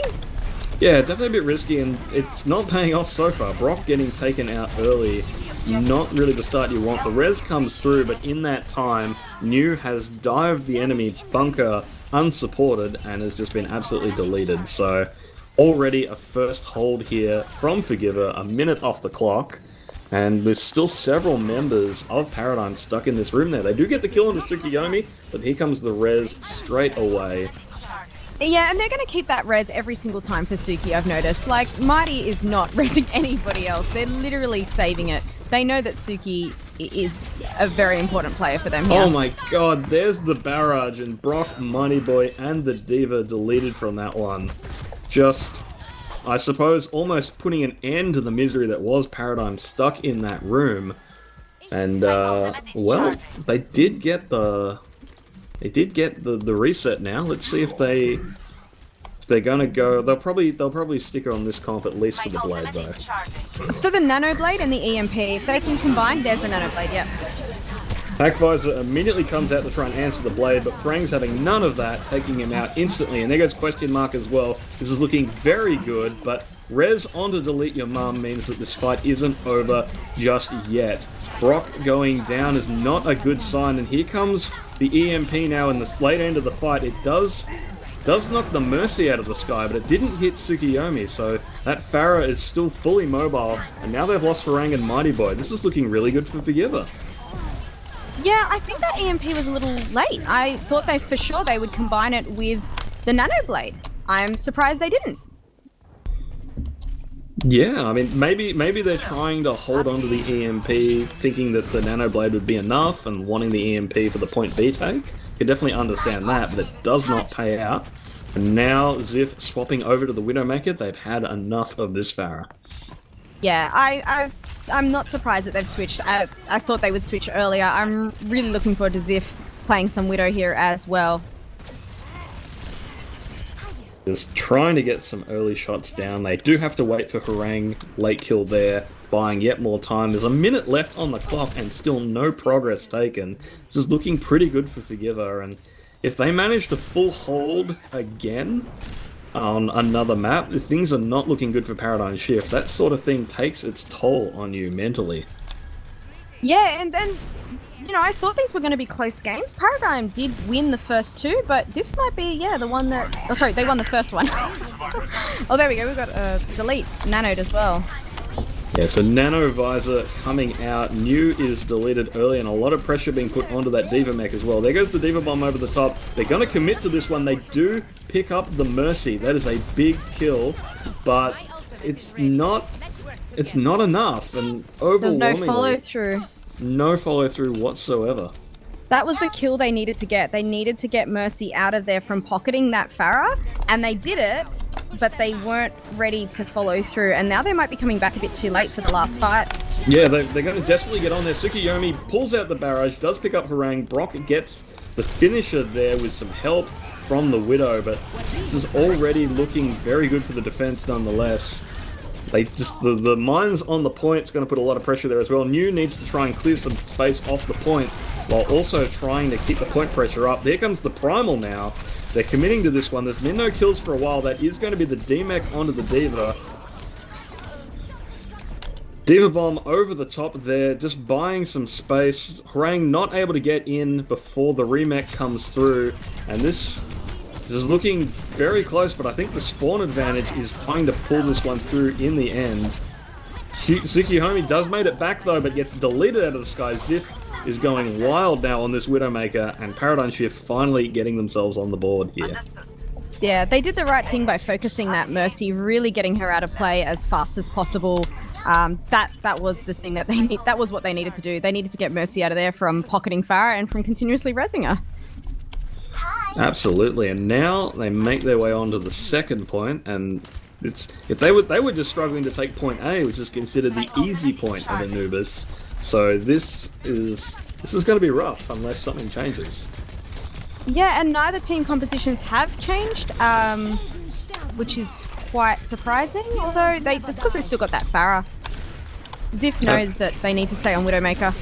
Yeah, definitely a bit risky, and it's not paying off so far. Brock getting taken out early, not really the start you want. The res comes through, but in that time, New has dived the enemy bunker unsupported and has just been absolutely deleted. So already a first hold here from 4GiveR, a minute off the clock. And there's still several members of Paradigm stuck in this room there. They do get the kill on the Tsukiyomi, but here comes the res straight away. Yeah, and they're going to keep that res every single time for Suki, I've noticed. Like, Mighty is not resing anybody else. They're literally saving it. They know that Suki is a very important player for them here. Oh my god, there's the barrage, and Brock, Mighty Boy, and the Diva deleted from that one. Just, I suppose, almost putting an end to the misery that was Paradigm stuck in that room. And, well, they did get the reset now. Let's see if they're gonna go. They'll probably stick on this comp at least for the blade though. For the Nano Blade and the EMP, if they can combine, there's the Nano Blade, yep. Hackvisor immediately comes out to try and answer the blade, but Frang's having none of that, taking him out instantly. And there goes Question Mark as well. This is looking very good, but res onto Delete Your Mum means that this fight isn't over just yet. Brock going down is not a good sign, and here comes the EMP now in the late end of the fight. It does knock the Mercy out of the sky, but it didn't hit Tsukiyomi, so that Farah is still fully mobile, and now they've lost Farang and Mighty Boy. This is looking really good for 4GiveR. Yeah, I think that EMP was a little late. I thought for sure they would combine it with the Nano Blade. I'm surprised they didn't. Yeah, I mean, maybe they're trying to hold on to the EMP, thinking that the Nano Blade would be enough, and wanting the EMP for the point B take. Can definitely understand that, but it does not pay out. And now Ziff swapping over to the Widowmaker. They've had enough of this Farah. Yeah, I'm not surprised that they've switched. I thought they would switch earlier. I'm really looking forward to Ziff playing some Widow here as well. Just trying to get some early shots down. They do have to wait for Harang, late kill there, buying yet more time. There's a minute left on the clock and still no progress taken. This is looking pretty good for 4GiveR, and if they manage to full hold again on another map, things are not looking good for Paradigm Shift. That sort of thing takes its toll on you mentally. Yeah, and then, you know, I thought these were going to be close games. Paradigm did win the first two, but this might be, yeah, the one that... Oh, sorry, they won the first one. Oh, there we go. We've got Delete nanoed as well. Yeah, so Nano Visor coming out. New is deleted early, and a lot of pressure being put onto that Diva mech as well. There goes the Diva Bomb over the top. They're going to commit to this one. They do pick up the Mercy. That is a big kill, but it's not enough, and There's no overwhelmingly, follow through. no follow through whatsoever. That was the kill they needed to get. They needed to get Mercy out of there from pocketing that Pharah, and they did it, but they weren't ready to follow through. And now they might be coming back a bit too late for the last fight. Yeah, they're going to desperately get on there. Tsukuyomi pulls out the barrage, does pick up Harang. Brock gets the finisher there with some help from the Widow, but this is already looking very good for the defense nonetheless. They just the mines on the point is going to put a lot of pressure there as well. New needs to try and clear some space off the point while also trying to keep the point pressure up. There comes the Primal now. They're committing to this one. There's been no kills for a while. That is going to be the D-Mech onto the Diva. Diva Bomb over the top there, just buying some space. Harang not able to get in before the remech comes through. And this is looking very close, but I think the spawn advantage is trying to pull this one through in the end. Tsukuyomi does made it back though, but gets deleted out of the sky. Ziff is going wild now on this Widowmaker, and Paradigm Shift finally getting themselves on the board here. Yeah, they did the right thing by focusing that Mercy, really getting her out of play as fast as possible. That was the thing that that was what they needed to do. They needed to get Mercy out of there from pocketing Pharah and from continuously rezzing her. Absolutely, and now they make their way on to the second point, and if they were just struggling to take point A, which is considered the easy point of Anubis. So this is going to be rough unless something changes. Yeah, and neither team compositions have changed, which is quite surprising. Although that's because they still got that Pharah. Ziff knows that they need to stay on Widowmaker.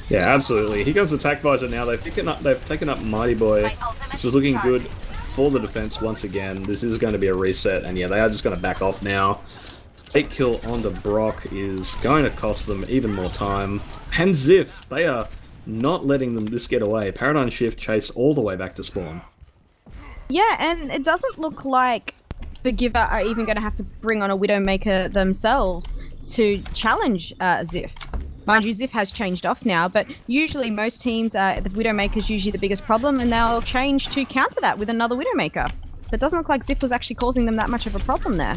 Yeah, absolutely. Here comes Attack Visor now. They've taken up Mighty Boy. This is looking good for the defense once again. This is going to be a reset, and yeah, they are just going to back off now. 8 kill onto Brock is going to cost them even more time. And Ziff, they are not letting them this get away. Paradigm Shift chase all the way back to spawn. Yeah, and it doesn't look like Forgiver are even going to have to bring on a Widowmaker themselves to challenge Ziff. Mind you, Ziff has changed off now, but usually most teams, the Widowmaker is usually the biggest problem, and they'll change to counter that with another Widowmaker. But it doesn't look like Ziff was actually causing them that much of a problem there.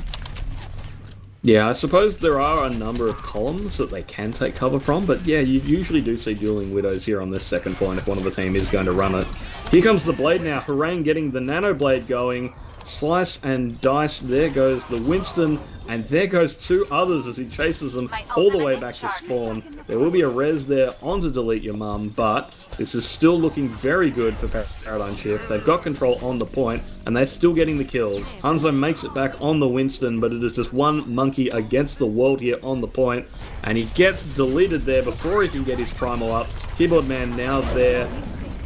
Yeah, I suppose there are a number of columns that they can take cover from, but yeah, you usually do see dueling Widows here on this second point if one of the team is going to run it. Here comes the Blade now, Harang getting the Nano Blade going, slice and dice, there goes the Winston, and there goes two others as he chases them all the way back to spawn. There will be a res there onto Delete Your Mum, but this is still looking very good for Paradigm Shift. They've got control on the point, and they're still getting the kills. Hanzo makes it back on the Winston, but it is just one monkey against the world here on the point, and he gets deleted there before he can get his primal up. Keyboard Man now there.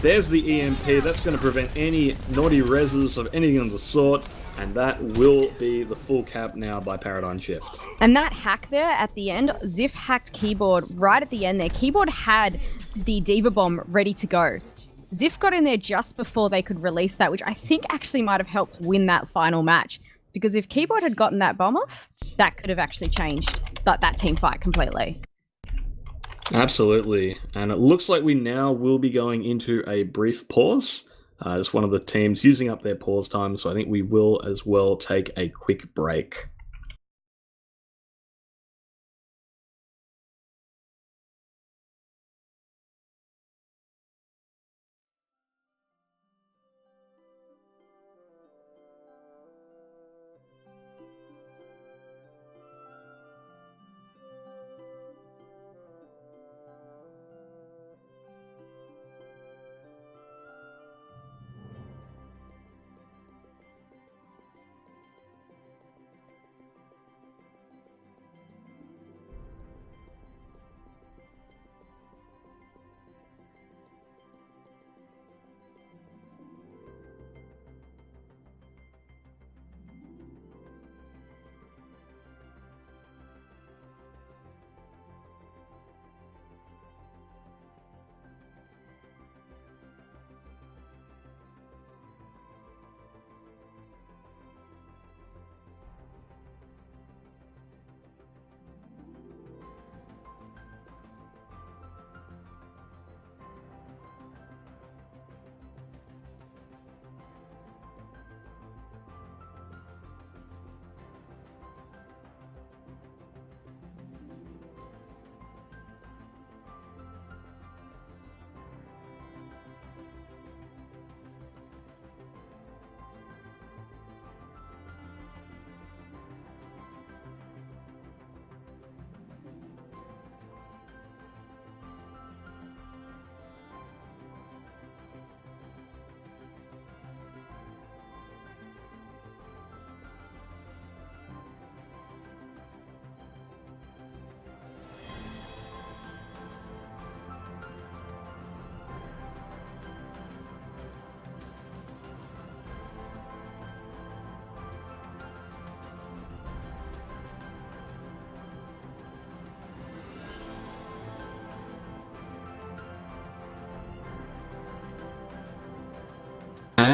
There's the EMP. That's going to prevent any naughty reses of anything of the sort, and that will be the full cap now by Paradigm Shift. And that hack there at the end, Ziff hacked Keyboard right at the end there. Keyboard had the Diva Bomb ready to go. Ziff got in there just before they could release that, which I think actually might have helped win that final match. Because if Keyboard had gotten that bomb off, that could have actually changed that team fight completely. Absolutely, and it looks like we now will be going into a brief pause. It's one of the teams using up their pause time, so I think we will as well take a quick break.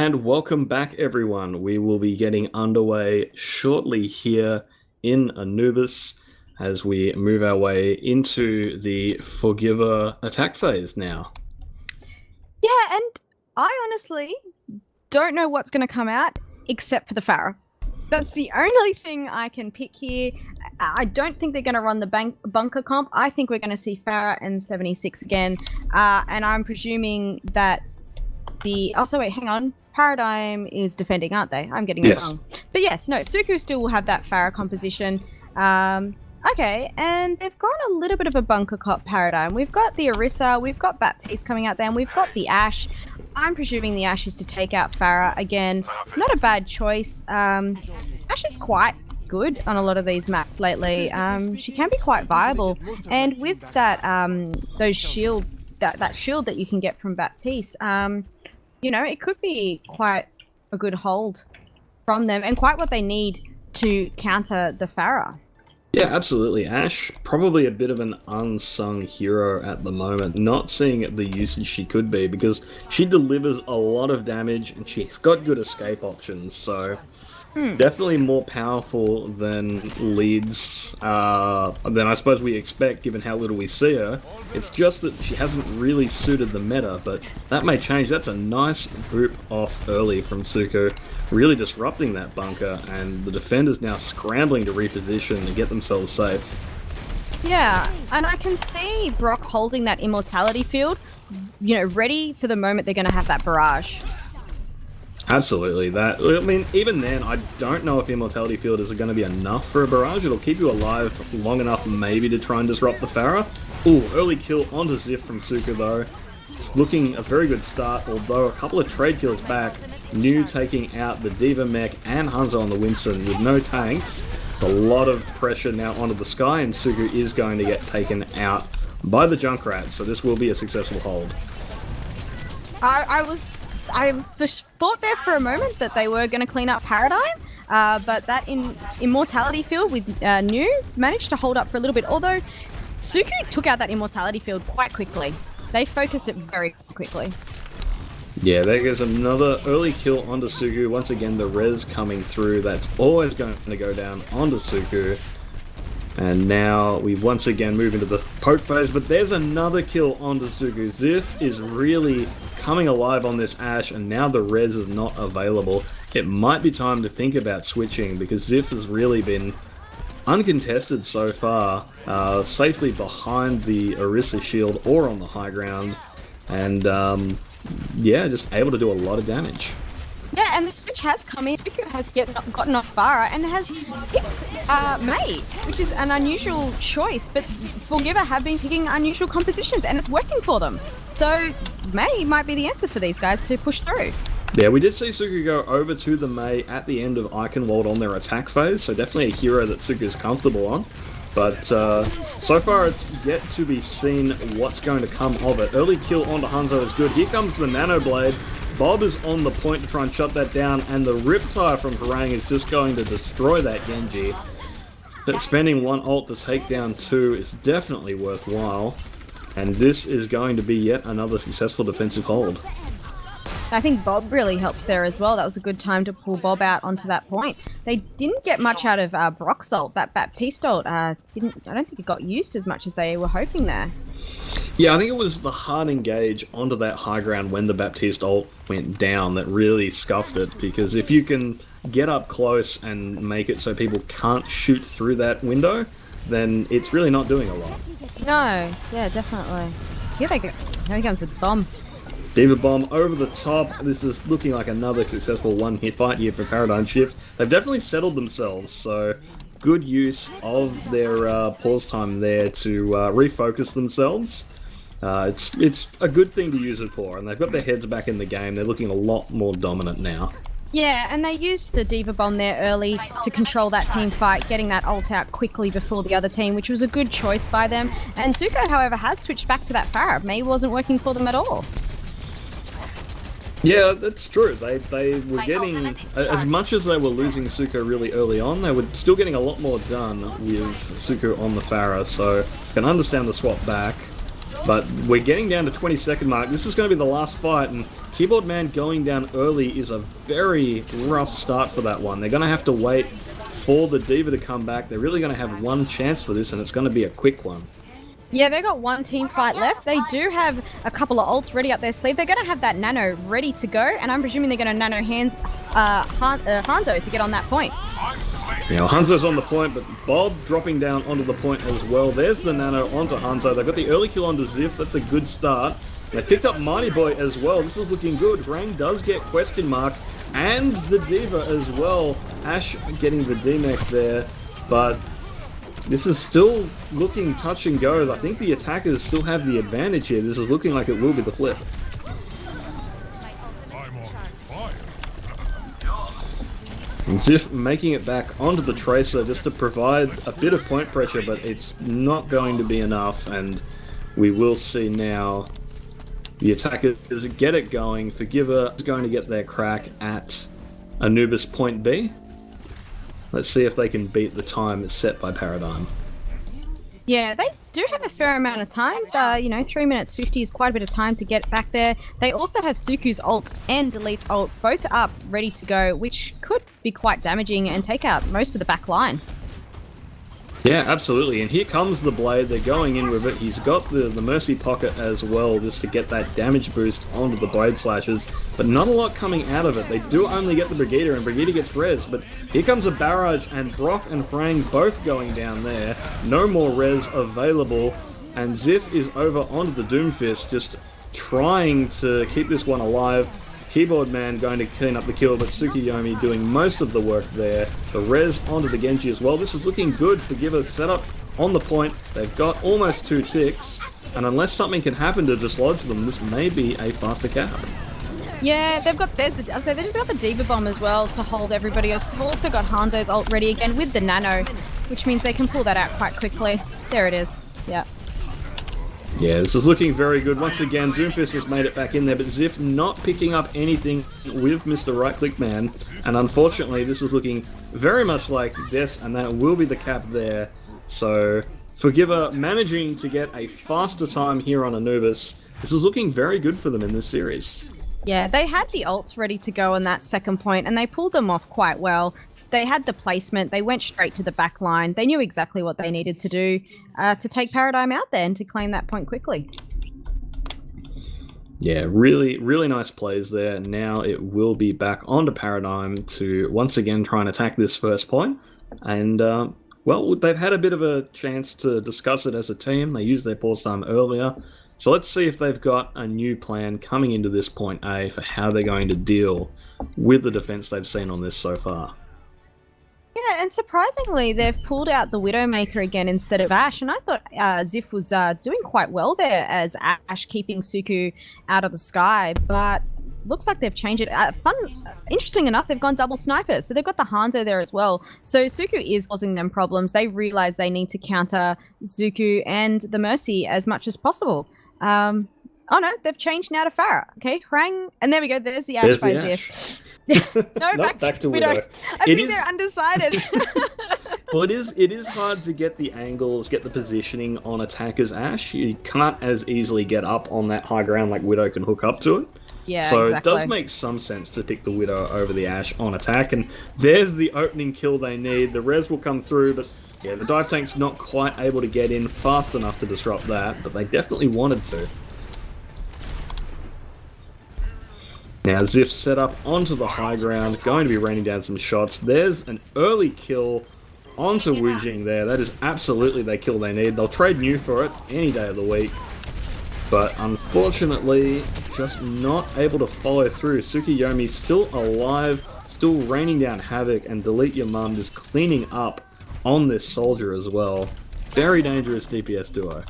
And welcome back, everyone. We will be getting underway shortly here in Anubis as we move our way into the 4GiveR attack phase now. Yeah, and I honestly don't know what's going to come out except for the Pharah. That's the only thing I can pick here. I don't think they're going to run the bunker comp. I think we're going to see Pharah and 76 again. And I'm presuming that the... Also, wait, hang on. Paradigm is defending, aren't they? I'm getting it wrong. But yes, no, Suku still will have that Pharah composition. Okay, and they've got a little bit of a bunker cop Paradigm. We've got the Orisa, we've got Baptiste coming out there, and we've got the Ashe. I'm presuming the Ashe is to take out Pharah. Again, not a bad choice. Ashe is quite good on a lot of these maps lately. She can be quite viable. And with that, those shields, that shield that you can get from Baptiste, you know, it could be quite a good hold from them and quite what they need to counter the Pharah. Yeah, absolutely. Ashe, probably a bit of an unsung hero at the moment, not seeing the usage she could be because she delivers a lot of damage and she's got good escape options, so definitely more powerful than leads, than I suppose we expect given how little we see her. It's just that she hasn't really suited the meta, but that may change. That's a nice boop off early from Suku, really disrupting that bunker, and the defenders now scrambling to reposition and get themselves safe. Yeah, and I can see Brock holding that immortality field, you know, ready for the moment they're going to have that barrage. Absolutely. That, I mean, even then, I don't know if Immortality Field is going to be enough for a barrage. It'll keep you alive long enough maybe to try and disrupt the Pharah. Ooh, early kill onto Ziff from Suku though. It's looking a very good start, although a couple of trade kills back. New taking out the Diva Mech and Hanzo on the Winston with no tanks. It's a lot of pressure now onto the Sky, and Suku is going to get taken out by the Junkrat, so this will be a successful hold. I thought there for a moment that they were going to clean up Paradigm, but that Immortality Field with New managed to hold up for a little bit, although Suku took out that Immortality Field quite quickly. They focused it very quickly. Yeah, there goes another early kill onto Suku. Once again, the res coming through. That's always going to go down onto Suku. And now we once again move into the poke phase, but there's another kill onto Suku. Ziff is really coming alive on this Ashe, and now the res is not available. It might be time to think about switching, because Ziff has really been uncontested so far, safely behind the Orisa shield or on the high ground, and yeah, just able to do a lot of damage. Yeah, and the switch has come in. Suku has gotten off Pharah and has picked May, which is an unusual choice, but 4GiveR have been picking unusual compositions, and it's working for them. So May might be the answer for these guys to push through. Yeah, we did see Suku go over to the May at the end of Eichenwald on their attack phase, so definitely a hero that Suku's comfortable on. But so far it's yet to be seen what's going to come of it. Early kill onto Hanzo is good. Here comes the Nano Blade. Bob is on the point to try and shut that down, and the Riptire from Harang is just going to destroy that Genji. But spending one ult to take down two is definitely worthwhile, and this is going to be yet another successful defensive hold. I think Bob really helped there as well. That was a good time to pull Bob out onto that point. They didn't get much out of Brock's ult. That Baptiste ult I don't think it got used as much as they were hoping there. Yeah, I think it was the hard engage onto that high ground when the Baptiste ult went down that really scuffed it, because if you can get up close and make it so people can't shoot through that window, then it's really not doing a lot. No, yeah, definitely. Here they go. Here comes a bomb. Diva Bomb over the top. This is looking like another successful one-hit fight here for Paradigm Shift. They've definitely settled themselves, so good use of their pause time there to refocus themselves. It's a good thing to use it for, and they've got their heads back in the game. They're looking a lot more dominant now. Yeah, and they used the Diva Bomb there early to control that team fight, getting that ult out quickly before the other team, which was a good choice by them. And Zuko, however, has switched back to that Pharah. May wasn't working for them at all. Yeah, that's true. They were getting, as much as they were losing Suko really early on, they were still getting a lot more done with Suko on the Pharah, so I can understand the swap back. But we're getting down to 20-second mark. This is going to be the last fight, and Keyboard Man going down early is a very rough start for that one. They're going to have to wait for the D.Va to come back. They're really going to have one chance for this, and it's going to be a quick one. Yeah, they've got one team fight left. They do have a couple of ults ready up their sleeve. They're going to have that Nano ready to go, and I'm presuming they're going to Nano Hanzo to get on that point. Now, Hanzo's on the point, but Bob dropping down onto the point as well. There's the Nano onto Hanzo. They've got the early kill onto Ziff. That's a good start. They picked up Mighty Boy as well. This is looking good. Rang does get question mark, and the D.Va as well. Ash getting the D-Mech there, but this is still looking touch and go. I think the attackers still have the advantage here. This is looking like it will be the flip. And Ziff making it back onto the Tracer just to provide a bit of point pressure, but it's not going to be enough, and we will see now the attackers get it going. forGiveR is going to get their crack at Anubis point B. Let's see if they can beat the time set by Paradigm. Yeah, they do have a fair amount of time. 3 minutes 50 is quite a bit of time to get back there. They also have Suku's ult and Delete's ult both up, ready to go, which could be quite damaging and take out most of the back line. Yeah, absolutely. And here comes the Blade. They're going in with it. He's got the Mercy Pocket as well, just to get that damage boost onto the Blade Slashes. But not a lot coming out of it. They do only get the Brigitte, and Brigitte gets res. But here comes a barrage, and Brock and Frang both going down there. No more res available. And Ziff is over onto the Doomfist, just trying to keep this one alive. Keyboard Man going to clean up the kill, but Tsukuyomi doing most of the work there. The res onto the Genji as well. This is looking good for forGiveR setup on the point. They've got almost 2 ticks, and unless something can happen to dislodge them, this may be a faster cap. Yeah, they just got the D.Va bomb as well to hold everybody off. They've also got Hanzo's ult ready again with the Nano, which means they can pull that out quite quickly. There it is. Yeah. Yeah, this is looking very good. Once again, Doomfist has made it back in there, but Ziff not picking up anything with Mr. Right-Click Man. And unfortunately, this is looking very much like this, and that will be the cap there. So, forGiveR managing to get a faster time here on Anubis. This is looking very good for them in this series. Yeah, they had the ults ready to go on that second point, and they pulled them off quite well. They had the placement, they went straight to the back line. They knew exactly what they needed to do to take Paradigm out there and to claim that point quickly. Yeah, really, really nice plays there. Now it will be back onto Paradigm to once again try and attack this first point. And, well, they've had a bit of a chance to discuss it as a team. They used their pause time earlier. So let's see if they've got a new plan coming into this point A for how they're going to deal with the defense they've seen on this so far. Yeah, and surprisingly, they've pulled out the Widowmaker again instead of Ashe, and I thought Ziff was doing quite well there as Ashe keeping Suku out of the sky, but looks like they've changed it. Interesting enough, they've gone double snipers, so they've got the Hanzo there as well. So Suku is causing them problems. They realize they need to counter Zuku and the Mercy as much as possible. Oh no, they've changed now to Pharah. Okay, Hrang, and there we go. There's the Ashe by Ziff. No, back to Widow. I think they're undecided. Well, it is hard to get the angles, get the positioning on attackers Ashe. You can't as easily get up on that high ground like Widow can hook up to it. Yeah, so exactly. It does make some sense to pick the Widow over the Ashe on attack, and there's the opening kill they need. The res will come through, but yeah, the dive tank's not quite able to get in fast enough to disrupt that, but they definitely wanted to. Now Ziff set up onto the high ground, going to be raining down some shots. There's an early kill onto Wu Jing there. That is absolutely the kill they need. They'll trade new for it any day of the week. But unfortunately, just not able to follow through. Tsukuyomi still alive, still raining down havoc, and Delete Your Mum just cleaning up on this soldier as well. Very dangerous DPS duo.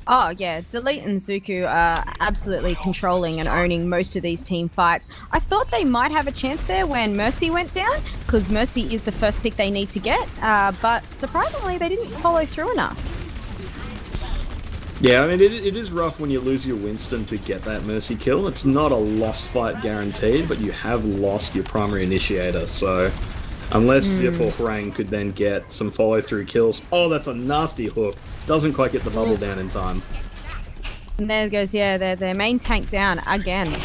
Oh yeah, Delete and Zuku are absolutely controlling and owning most of these team fights. I thought they might have a chance there when Mercy went down, because Mercy is the first pick they need to get, but surprisingly they didn't follow through enough. Yeah, I mean, it is rough when you lose your Winston to get that Mercy kill. It's not a lost fight guaranteed, but you have lost your primary initiator, so unless Ziff or Hrang could then get some follow-through kills. Oh, that's a nasty hook. Doesn't quite get the bubble down in time. And there goes, yeah, their main tank down again.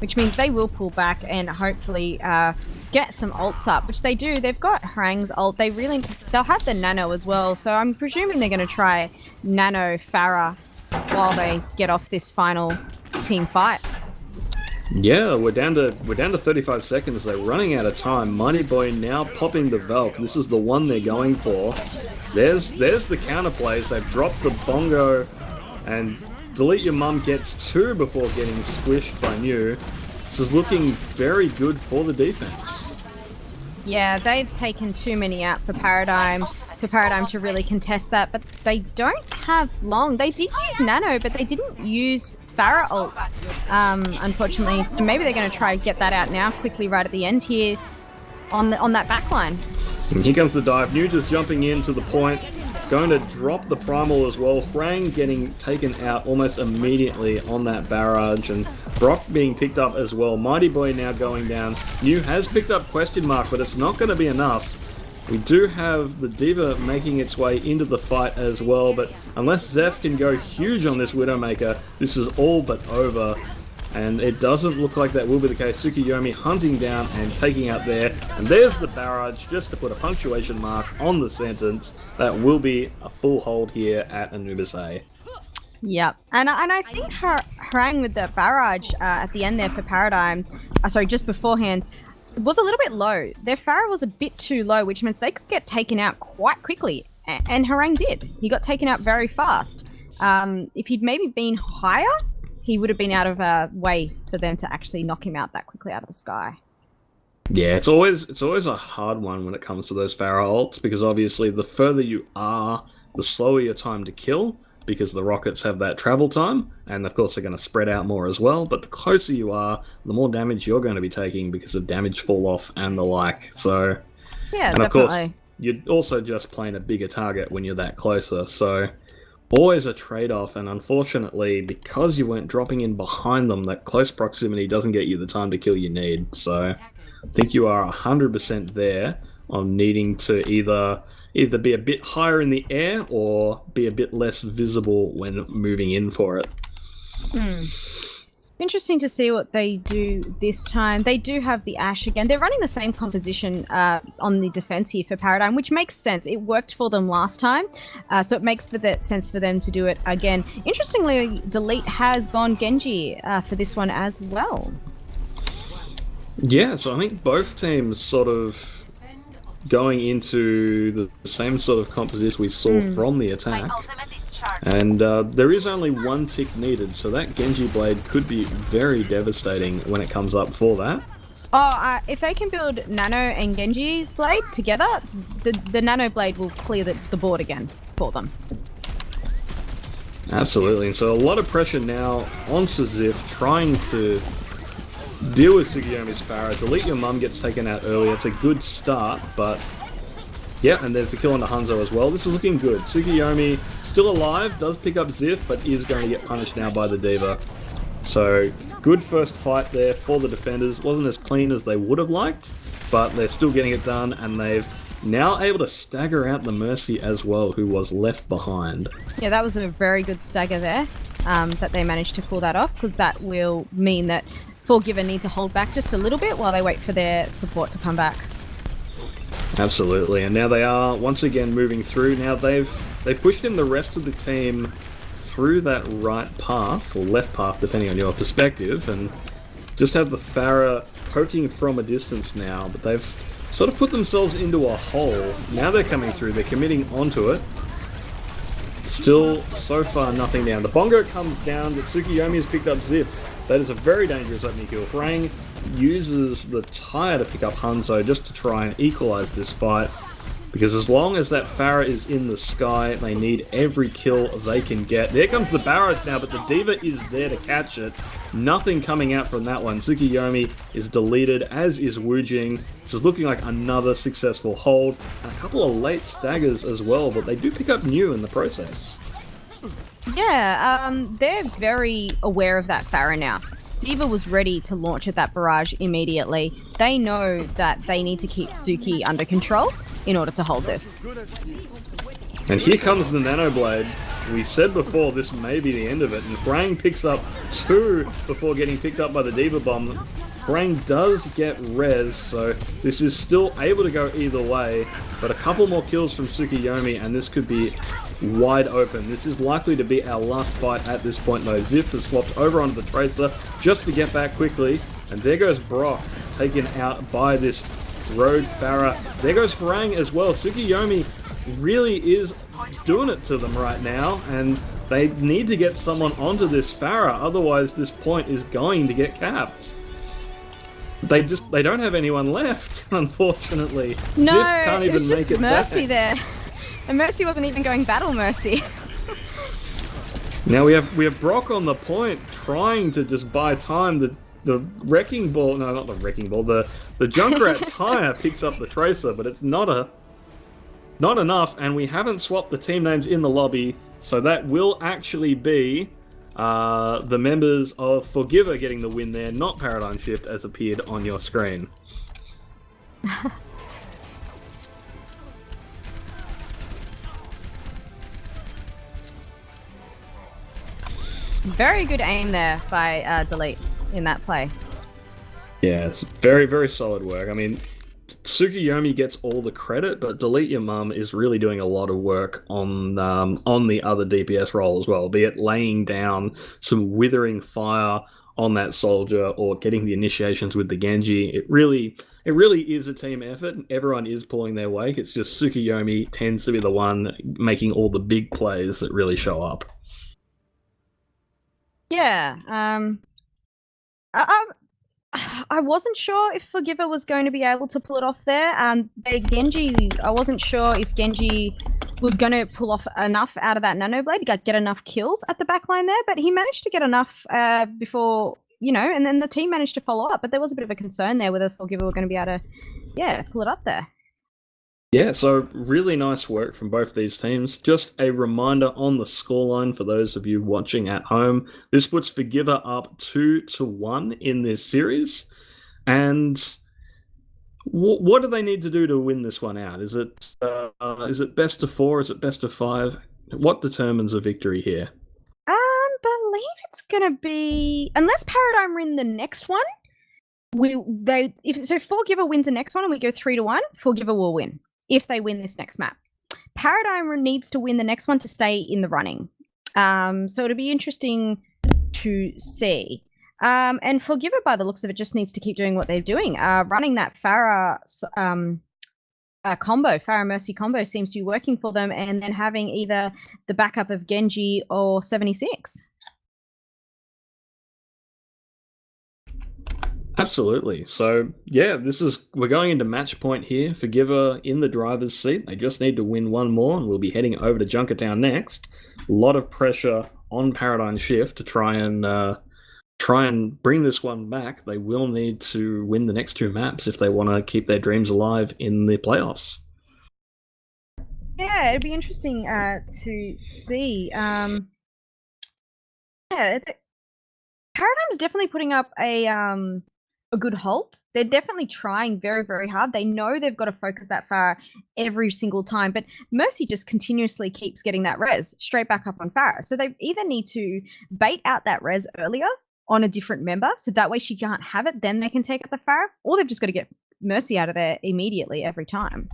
Which means they will pull back and hopefully get some ults up, which they do. They've got Harang's ult. They'll have the Nano as well. So I'm presuming they're going to try Nano Pharah while they get off this final team fight. Yeah, we're down to 35 seconds. They're running out of time. Mighty Boy now popping the Valk. This is the one they're going for. There's the counterplays. They've dropped the bongo, and Delete Your Mum gets 2 before getting squished by New. This is looking very good for the defense. Yeah, they've taken too many out for Paradigm to really contest that, but they don't have long. They did use Nano, but they didn't use Pharah ult, unfortunately. So maybe they're going to try and get that out now, quickly right at the end here on that backline. And here comes the dive. New just jumping in to the point. Going to drop the primal as well. Frang getting taken out almost immediately on that barrage, and Brock being picked up as well. Mighty Boy now going down. New has picked up question mark, but it's not going to be enough. We do have the D.Va making its way into the fight as well, but unless Zeph can go huge on this Widowmaker, this is all but over. And it doesn't look like that will be the case. Tsukuyomi hunting down and taking out there. And there's the barrage, just to put a punctuation mark on the sentence. That will be a full hold here at Anubis A. Yep. And I think Harang with the barrage at the end there for Paradigm, just beforehand, was a little bit low. Their Pharah was a bit too low, which means they could get taken out quite quickly. And Harang did. He got taken out very fast. If he'd maybe been higher, he would have been out of a way for them to actually knock him out that quickly out of the sky. Yeah, it's always a hard one when it comes to those Pharah ults, because obviously the further you are, the slower your time to kill, because the rockets have that travel time, and of course they're going to spread out more as well, but the closer you are, the more damage you're going to be taking because of damage fall off and the like. So, yeah, and definitely. Of course, you're also just playing a bigger target when you're that closer, so always a trade-off, and unfortunately, because you weren't dropping in behind them, that close proximity doesn't get you the time to kill you need. So I think you are 100% there on needing to either be a bit higher in the air or be a bit less visible when moving in for it. Interesting to see what they do this time. They do have the Ashe again. They're running the same composition on the defense here for Paradigm, which makes sense. It worked for them last time, so it makes sense for them to do it again. Interestingly, Delete has gone Genji for this one as well. Yeah, so I think both teams sort of going into the same sort of composition we saw from the attack. And there is only one tick needed, so that Genji blade could be very devastating when it comes up for that. If they can build Nano and Genji's blade together, the Nano blade will clear the board again for them. Absolutely, and so a lot of pressure now on Sazif trying to deal with Tsukuyomi's Pharah. Delete Your Mum gets taken out earlier. It's a good start, but yeah, and there's the kill on the Hanzo as well. This is looking good. Tsukuyomi still alive, does pick up Zif, but is going to get punished now by the D.Va. So, good first fight there for the defenders. Wasn't as clean as they would have liked, but they're still getting it done, and they've now able to stagger out the Mercy as well, who was left behind. Yeah, that was a very good stagger there, that they managed to pull that off, because that will mean that 4GiveR need to hold back just a little bit while they wait for their support to come back. Absolutely, and now they are once again moving through. Now they've pushed in the rest of the team through that right path, or left path depending on your perspective, and just have the Pharah poking from a distance now, but they've sort of put themselves into a hole. Now they're coming through, they're committing onto it. Still, so far, nothing down. The Bongo comes down, but Tsukuyomi has picked up Zif. That is a very dangerous opening kill. Rang uses the tire to pick up Hanzo just to try and equalize this fight, because as long as that Pharah is in the sky, they need every kill they can get. There comes the barrage now, but the D.Va is there to catch it. Nothing coming out from that one. Tsukuyomi is deleted, as is Wujing. This is looking like another successful hold. And a couple of late staggers as well, but they do pick up New in the process. Yeah, they're very aware of that Pharah now. D.Va was ready to launch at that barrage immediately. They know that they need to keep Suki under control in order to hold this. And here comes the Nano Blade. We said before this may be the end of it, and Brang picks up 2 before getting picked up by the D.Va Bomb. Brang does get res, so this is still able to go either way, but a couple more kills from Tsukiyomi and this could be wide open. This is likely to be our last fight at this point though. Ziff has swapped over onto the Tracer just to get back quickly, and there goes Brock, taken out by this Road Pharah. There goes Brang as well. Tsukiyomi really is doing it to them right now, and they need to get someone onto this Pharah, otherwise this point is going to get capped. They don't have anyone left, unfortunately. No, Ziff can't even it was make just it Mercy back. there. And Mercy wasn't even going battle Mercy. Now we have Brock on the point, trying to just buy time. The Wrecking Ball, no, not the Wrecking Ball, the Junkrat Tire picks up the Tracer, but it's not enough, and we haven't swapped the team names in the lobby, so that will actually be the members of 4GiveR getting the win there, not Paradigm Shift as appeared on your screen. Very good aim there by Delete in that play. Yeah, it's very, very solid work. I mean, Tsukiyomi gets all the credit, but Delete Your Mum is really doing a lot of work on the other DPS role as well, be it laying down some withering fire on that soldier or getting the initiations with the Genji. It really is a team effort, and everyone is pulling their weight. It's just Tsukiyomi tends to be the one making all the big plays that really show up. Yeah, I wasn't sure if 4GiveR was going to be able to pull it off there. The Genji, I wasn't sure if Genji was going to pull off enough out of that Nano Blade to get enough kills at the backline there, but he managed to get enough before, and then the team managed to follow up, but there was a bit of a concern there whether 4GiveR were going to be able to, pull it up there. Yeah, so really nice work from both these teams. Just a reminder on the scoreline for those of you watching at home. This puts 4GiveR up 2-1 in this series. And what do they need to do to win this one out? Is it best of 4? Is it best of 5? What determines a victory here? I believe it's gonna be, unless Paradigm win the next one. If 4GiveR wins the next one and we go 3-1, 4GiveR will win if they win this next map. Paradigm needs to win the next one to stay in the running. So it'll be interesting to see. And 4GiveR, by the looks of it, just needs to keep doing what they're doing. Running that Pharah combo, Pharah Mercy combo seems to be working for them, and then having either the backup of Genji or 76. Absolutely. So, yeah, we're going into match point here. 4GiveR in the driver's seat. They just need to win one more, and we'll be heading over to Junkertown next. A lot of pressure on Paradigm Shift to try and bring this one back. They will need to win the next 2 maps if they want to keep their dreams alive in the playoffs. Yeah, it'd be interesting to see. Paradigm's definitely putting up a good hold. They're definitely trying very, very hard. They know they've got to focus that far every single time, but Mercy just continuously keeps getting that res straight back up on Pharah. So they either need to bait out that res earlier on a different member, so that way she can't have it, then they can take out the Pharah, or they've just got to get Mercy out of there immediately every time.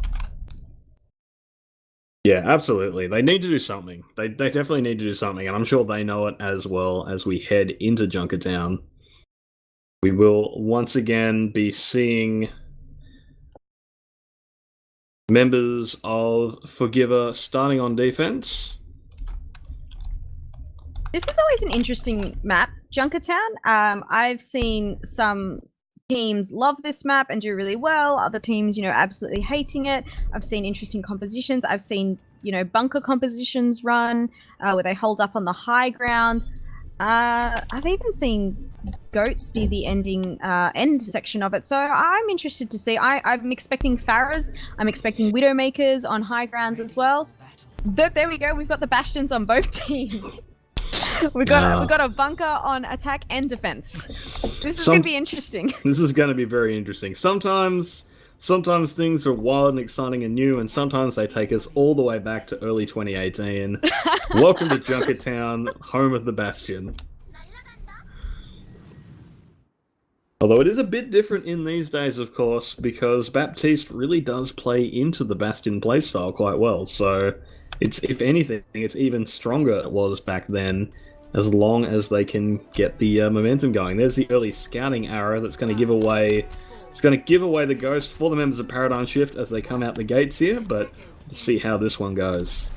Yeah, absolutely. They need to do something. They definitely need to do something, and I'm sure they know it as well as we head into Junkertown. We will once again be seeing members of 4GiveR starting on defense. This is always an interesting map, Junkertown. I've seen some teams love this map and do really well. Other teams, absolutely hating it. I've seen interesting compositions. I've seen, bunker compositions run where they hold up on the high ground. I've even seen goats near the end section of it. So I'm interested to see. I'm expecting Pharahs. I'm expecting Widowmakers on high grounds as well. There we go. We've got the Bastions on both teams. we got a bunker on attack and defense. This is gonna be interesting. This is gonna be very interesting. Sometimes things are wild and exciting and new, and sometimes they take us all the way back to early 2018. Welcome to Junkertown, home of the Bastion. Although it is a bit different in these days, of course, because Baptiste really does play into the Bastion playstyle quite well. So, if anything, it's even stronger it was back then, as long as they can get the momentum going. There's the early scouting arrow that's going to give away. It's going to give away the ghost for the members of Paradigm Shift as they come out the gates here, but we'll see how this one goes.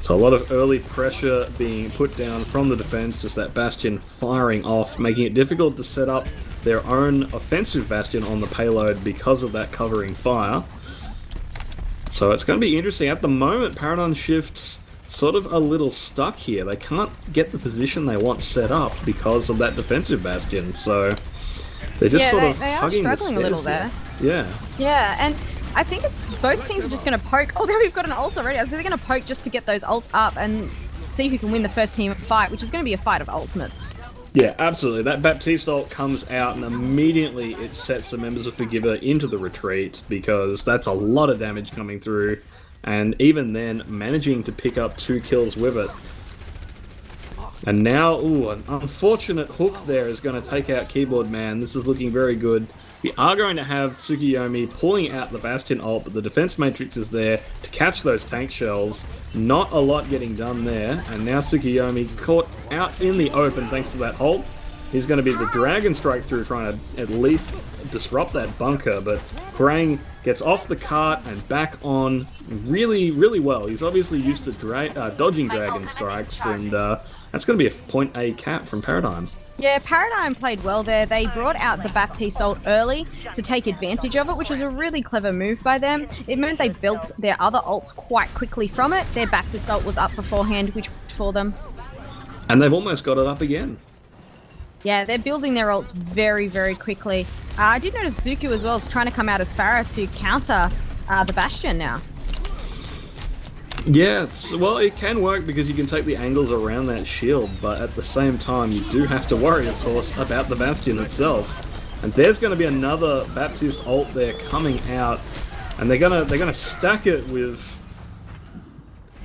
So a lot of early pressure being put down from the defense, just that Bastion firing off, making it difficult to set up their own offensive Bastion on the payload because of that covering fire. So it's going to be interesting. At the moment, Paradigm Shift's sort of a little stuck here. They can't get the position they want set up because of that defensive Bastion. So they're just they hugging are the struggling a little there. Yeah. Yeah, and I think it's both teams are just going to poke. Oh, there we've got an ult already. So they're going to poke just to get those ults up and see who can win the first team fight, which is going to be a fight of ultimates. Yeah, absolutely. That Baptiste ult comes out and immediately it sets the members of 4GiveR into the retreat because that's a lot of damage coming through. And even then, managing to pick up 2 kills with it. And now, an unfortunate hook there is going to take out Keyboard Man. This is looking very good. We are going to have Tsukiyomi pulling out the Bastion ult, but the defense matrix is there to catch those tank shells. Not a lot getting done there, and now Tsukiyomi caught out in the open thanks to that ult. He's going to be the Dragon Strike through, trying to at least disrupt that bunker, but Hwoarang gets off the cart and back on really, really well. He's obviously used to dodging Dragon Strikes, and that's going to be a point A cap from Paradigm. Yeah, Paradigm played well there. They brought out the Baptiste ult early to take advantage of it, which was a really clever move by them. It meant they built their other ults quite quickly from it. Their Baptiste ult was up beforehand, which worked for them. And they've almost got it up again. Yeah, they're building their ults very, very quickly. I did notice Zuko as well is trying to come out as Pharah to counter the Bastion now. Yeah, well, it can work because you can take the angles around that shield, but at the same time, you do have to worry, of course, about the Bastion itself. And there's going to be another Baptiste ult there coming out, and they're gonna stack it with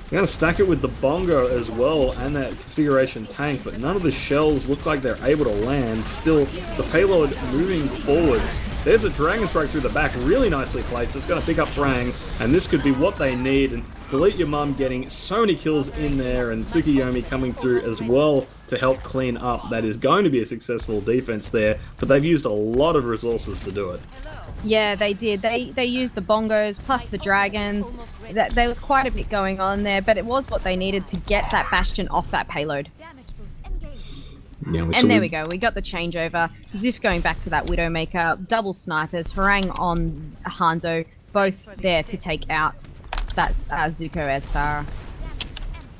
the bongo as well and that configuration tank, but none of the shells look like they're able to land. Still, the payload moving forwards. There's a Dragon Strike through the back, really nicely placed. It's going to pick up Hwoarang, and this could be what they need. And Delete Your Mum getting so many kills in there, and Tsukiyomi coming through as well to help clean up. That is going to be a successful defense there, but they've used a lot of resources to do it. Yeah, they did. They used the bongos plus the dragons. There was quite a bit going on there, but it was what they needed to get that Bastion off that payload. Yeah, and there we go. We got the changeover. Ziff going back to that Widowmaker. Double snipers. Hwoarang on Hanzo. Both there to take out that Zuko as Pharah.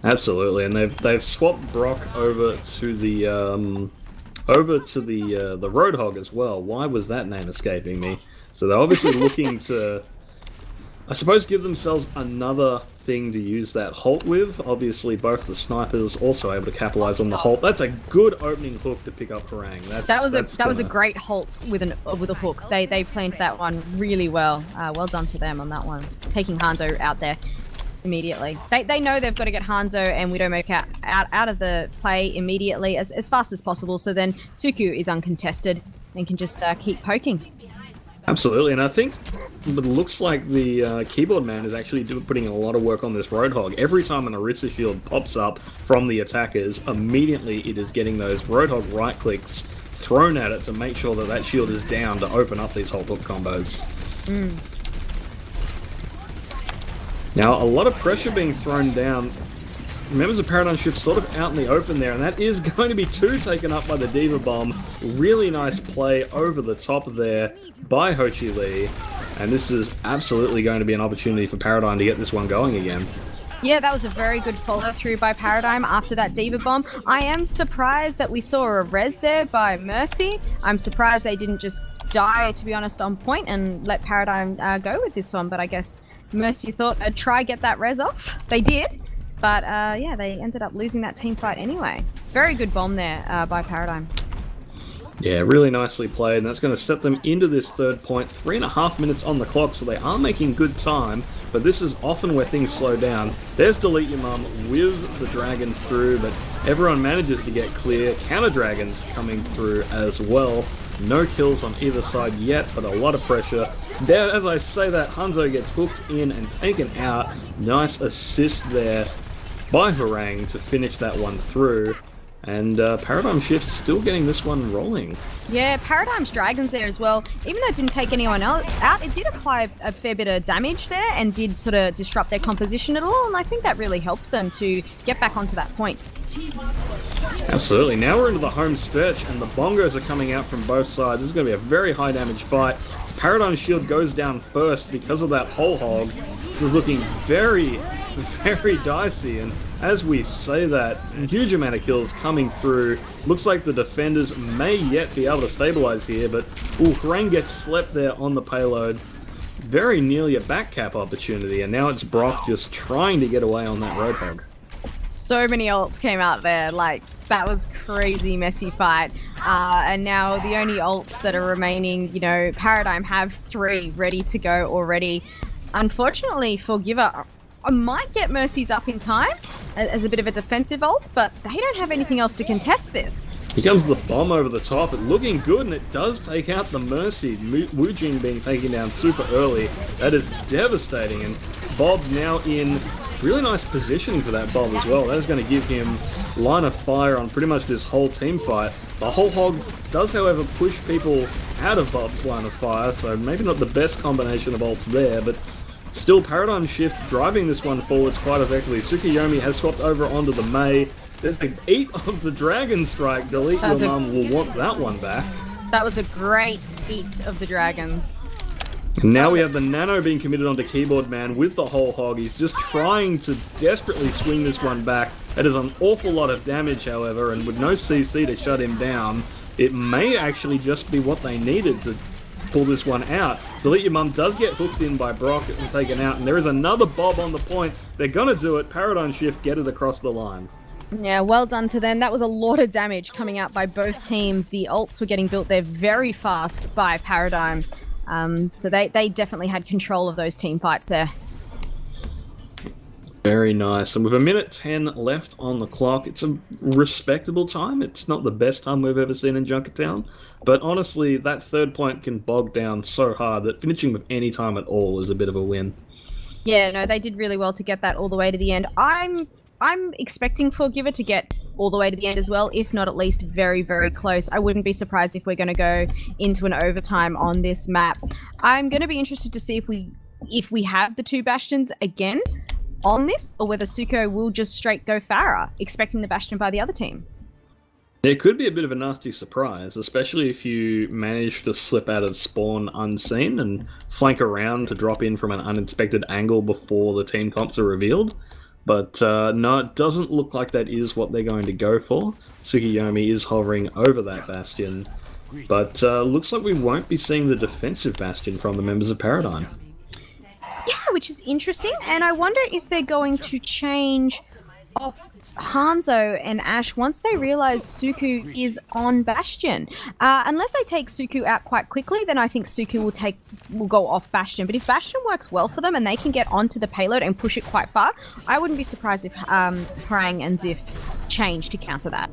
Absolutely, and they've swapped Brock over to the Roadhog as well. Why was that name escaping me? So they're obviously looking to, I suppose, give themselves another thing to use that Holt with. Obviously, both the snipers also able to capitalize on the Holt. That's a good opening hook to pick up Hwoarang. That was a great Holt with a hook. They planned that one really well. Well done to them on that one, taking Hanzo out there immediately. They know they've got to get Hanzo and Widowmaker out of the play immediately as fast as possible. So then Suku is uncontested and can just keep poking. Absolutely, and I think it looks like the Keyboard Man is actually putting a lot of work on this Roadhog. Every time an Orisa shield pops up from the attackers, immediately it is getting those Roadhog right clicks thrown at it to make sure that that shield is down to open up these Holt hook combos. Now, a lot of pressure being thrown down. Members of Paradigm Shift sort of out in the open there, and that is going to be 2 taken up by the Diva Bomb. Really nice play over the top there by Ho Chi Lee, and this is absolutely going to be an opportunity for Paradigm to get this one going again. Yeah, that was a very good follow-through by Paradigm after that Diva Bomb. I am surprised that we saw a res there by Mercy. I'm surprised they didn't just die, to be honest, on point and let Paradigm go with this one. But I guess Mercy thought I'd try get that res off. They did. But yeah, they ended up losing that team fight anyway. Very good bomb there by Paradigm. Yeah, really nicely played, and that's going to set them into this third point. 3.5 minutes on the clock, so they are making good time, but this is often where things slow down. There's Delete Your Mum with the dragon through, but everyone manages to get clear. Counter dragons coming through as well. No kills on either side yet, but a lot of pressure. There, as I say that, Hanzo gets hooked in and taken out. Nice assist there by Harang to finish that one through. And Paradigm Shift still getting this one rolling. Yeah, Paradigm's Dragons there as well. Even though it didn't take anyone else out, it did apply a fair bit of damage there and did sort of disrupt their composition at all. And I think that really helps them to get back onto that point. Absolutely. Now we're into the home stretch and the bongos are coming out from both sides. This is going to be a very high damage fight. Paradigm Shield goes down first because of that whole hog. This is looking very, very dicey, and as we say that, a huge amount of kills coming through. Looks like the defenders may yet be able to stabilize here, but Harang gets slept there on the payload. Very nearly a back cap opportunity, and now it's Brock just trying to get away on that Roadhog. So many ults came out there, like, that was crazy messy fight. And now the only ults that are remaining, you know, Paradigm have 3 ready to go already. Unfortunately, 4GiveR, I might get Mercy's up in time as a bit of a defensive ult, but they don't have anything else to contest this. Here comes the bomb over the top. It's looking good, and it does take out the Mercy. Wu Jing being taken down super early. That is devastating, and Bob now in really nice positioning for that Bob as well. That is going to give him line of fire on pretty much this whole team fight. The whole hog does, however, push people out of Bob's line of fire, so maybe not the best combination of ults there, but still, Paradigm Shift driving this one forwards quite effectively. Tsukuyomi has swapped over onto the Mei. There's the 8 of the Dragon Strike. Delete Your Mum will want that one back. That was a great eat of the dragons. And now we have the Nano being committed onto Keyboard Man with the whole hog. He's just trying to desperately swing this one back. That is an awful lot of damage, however, and with no CC to shut him down, it may actually just be what they needed to pull this one out. Delete Your Mum does get hooked in by Brock and taken out, and there is another Bob on the point. They're gonna do it. Paradigm Shift get it across the line. Yeah, well done to them. That was a lot of damage coming out by both teams. The ults were getting built there very fast by Paradigm. So they definitely had control of those team fights there. Very nice. And with 1:10 left on the clock, it's a respectable time. It's not the best time we've ever seen in Junkertown, but honestly, that third point can bog down so hard that finishing with any time at all is a bit of a win. Yeah, no, they did really well to get that all the way to the end. I'm expecting 4GiveR to get all the way to the end as well, if not at least very, very close. I wouldn't be surprised if we're going to go into an overtime on this map. I'm going to be interested to see if we have the 2 Bastions again on this, or whether Suko will just straight go Pharah, expecting the Bastion by the other team. It could be a bit of a nasty surprise, especially if you manage to slip out of spawn unseen and flank around to drop in from an unexpected angle before the team comps are revealed. But no, it doesn't look like that is what they're going to go for. Tsukuyomi is hovering over that Bastion, but looks like we won't be seeing the defensive Bastion from the members of Paradigm. Yeah, which is interesting, and I wonder if they're going to change off Hanzo and Ash once they realize Suku is on Bastion. Unless they take Suku out quite quickly, then I think Suku will go off Bastion. But if Bastion works well for them and they can get onto the payload and push it quite far, I wouldn't be surprised if Harang and Ziff change to counter that.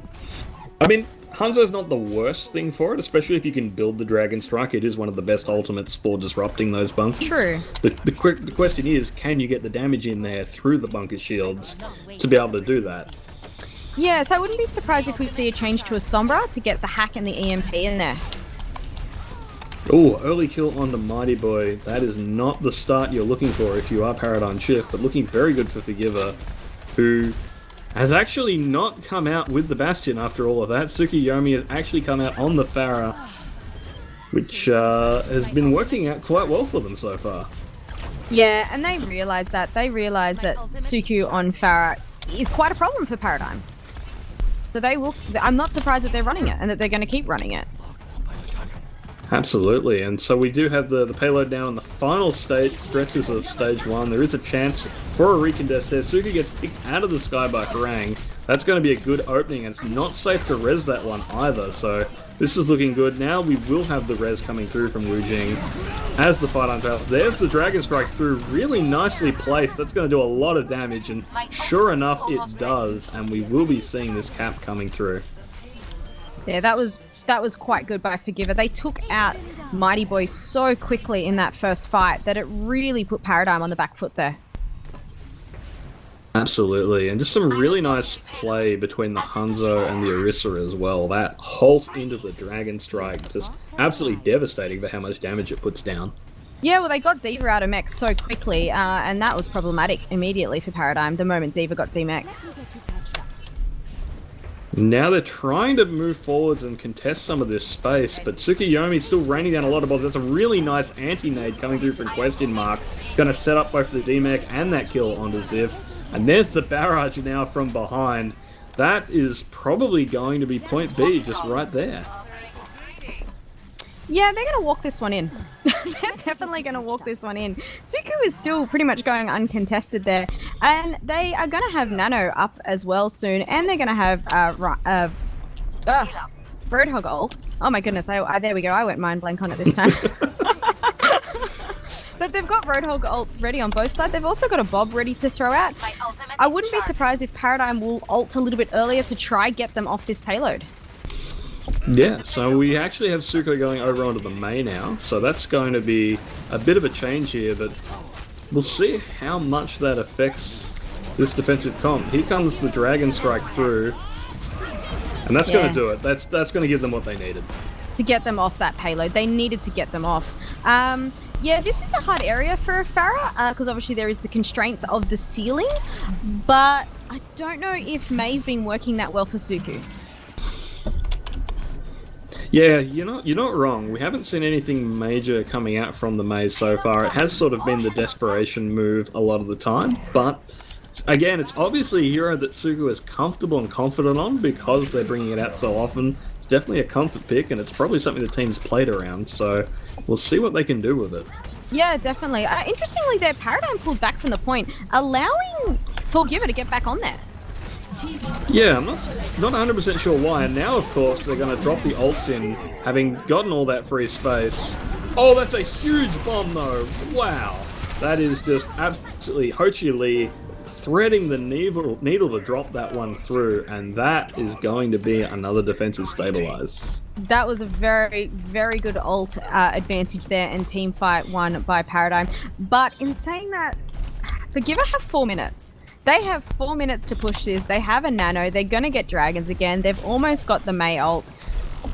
I mean, Hanzo's not the worst thing for it, especially if you can build the Dragon Strike. It is one of the best ultimates for disrupting those bunkers. True. The question is, can you get the damage in there through the bunker shields to be able to do that? Yeah, so I wouldn't be surprised if we see a change to a Sombra to get the hack and the EMP in there. Oh, early kill on the Mighty Boy. That is not the start you're looking for if you are Paradigm Shift, but looking very good for 4GiveR, who has actually not come out with the Bastion after all of that. Tsukuyomi has actually come out on the Pharah, which has been working out quite well for them so far. Yeah, and they realise that. They realise that Suku on Pharah is quite a problem for Paradigm. So they will. I'm not surprised that they're running it and that they're going to keep running it. Absolutely, and so we do have the payload now in the final stretches of stage 1. There is a chance for a recontest there. Suka gets picked out of the sky by Kerrang. That's going to be a good opening, and it's not safe to res that one either, so this is looking good. Now we will have the res coming through from Wu Jing as the fight unfolds. There's the Dragon Strike through, really nicely placed. That's going to do a lot of damage, and sure enough it does, and we will be seeing this cap coming through. Yeah, that was quite good by 4GiveR. They took out Mighty Boy so quickly in that first fight that it really put Paradigm on the back foot there. Absolutely, and just some really nice play between the Hanzo and the Orisa as well. That halt into the Dragon Strike, just absolutely devastating for how much damage it puts down. Yeah, well, they got D.Va out of mech so quickly, and that was problematic immediately for Paradigm the moment D.Va got demech'd. Now they're trying to move forwards and contest some of this space, but Tsukuyomi's still raining down a lot of balls. That's a really nice anti-nade coming through from Question Mark. It's going to set up both the D-Mech and that kill onto Ziff. And there's the barrage now from behind. That is probably going to be point B just right there. Yeah, they're going to walk this one in. They're definitely going to walk this one in. Suku is still pretty much going uncontested there. And they are going to have Nano up as well soon. And they're going to have Roadhog ult. Oh my goodness, there we go. I went mind blank on it this time. But they've got Roadhog ults ready on both sides. They've also got a Bob ready to throw out. I wouldn't be surprised if Paradigm will ult a little bit earlier to try get them off this payload. Yeah, so we actually have Suko going over onto the Mei now, so that's going to be a bit of a change here, but we'll see how much that affects this defensive comp. Here comes the Dragon Strike through, and that's going to do it. That's going to give them what they needed. To get them off that payload. They needed to get them off. Yeah, this is a hard area for Pharah, because obviously there is the constraints of the ceiling, but I don't know if Mei's been working that well for Suku. Yeah, you're not wrong. We haven't seen anything major coming out from the Mei so far. It has sort of been the desperation move a lot of the time, but again, it's obviously a hero that Suku is comfortable and confident on because they're bringing it out so often. It's definitely a comfort pick, and it's probably something the team's played around, so we'll see what they can do with it. Yeah, definitely. Interestingly, their Paradigm pulled back from the point, allowing 4GiveR to get back on there. Yeah, I'm not 100% sure why, and now of course they're going to drop the ults in, having gotten all that free space. Oh, that's a huge bomb though, wow. That is just absolutely Ho Chi Lee threading the needle to drop that one through, and that is going to be another defensive stabilize. That was a very, very good ult advantage there, and team fight won by Paradigm. But in saying that, 4GiveR have 4 minutes. They have 4 minutes to push this. They have a Nano. They're going to get Dragons again. They've almost got the Mei ult.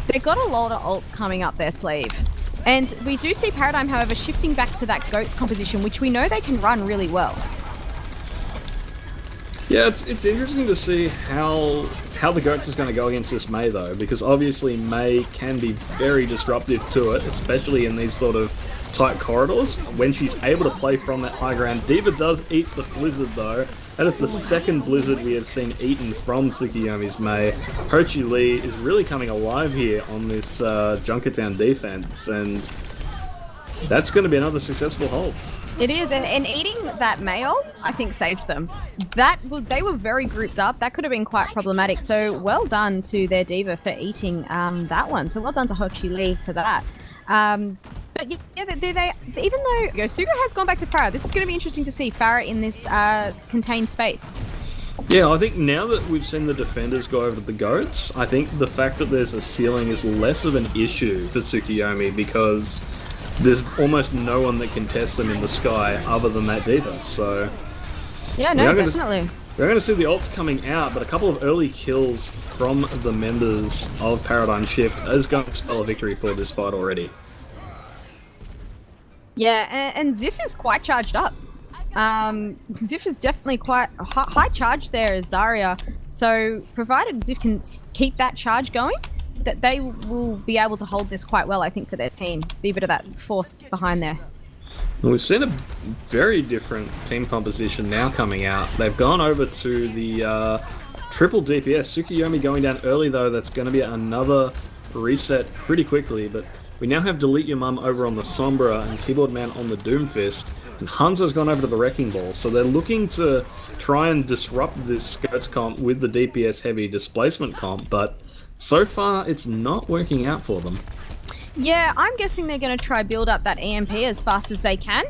They've got a lot of ults coming up their sleeve. And we do see Paradigm, however, shifting back to that Goats composition, which we know they can run really well. Yeah, it's interesting to see how the Goats is going to go against this Mei, though, because obviously Mei can be very disruptive to it, especially in these sort of tight corridors, when she's able to play from that high ground. D.Va does eat the Blizzard, though. That is the second Blizzard we have seen eaten from Tsukuyomi's Mei. Ho Chi Lee is really coming alive here on this Junkertown defense, and that's going to be another successful hold. It is, and eating that Mei ult, I think, saved them. They were very grouped up. That could have been quite problematic. So well done to their D.Va for eating that one. So well done to Ho Chi Lee for that. But yeah, they even though Suga has gone back to Pharah, this is going to be interesting to see Pharah in this contained space. Yeah, I think now that we've seen the defenders go over to the Goats, I think the fact that there's a ceiling is less of an issue for Tsukuyomi because there's almost no one that can test them in the sky other than that D.Va. So yeah, no, definitely. We're going to see the ults coming out, but a couple of early kills from the members of Paradigm Shift is going to spell a victory for this fight already. Yeah, and Ziff is quite charged up. Ziff is definitely quite high charge there as Zarya. So provided Ziff can keep that charge going, that they will be able to hold this quite well, I think, for their team. Be a bit of that force behind there. Well, we've seen a very different team composition now coming out. They've gone over to the triple DPS. Tsukuyomi going down early, though. That's going to be another reset pretty quickly, but We now have Delete Your Mum over on the Sombra and Keyboard Man on the Doomfist, and Hanzo's gone over to the Wrecking Ball, so they're looking to try and disrupt this Skirts comp with the DPS heavy displacement comp, but so far it's not working out for them. Yeah, I'm guessing they're going to try build up that EMP as fast as they can,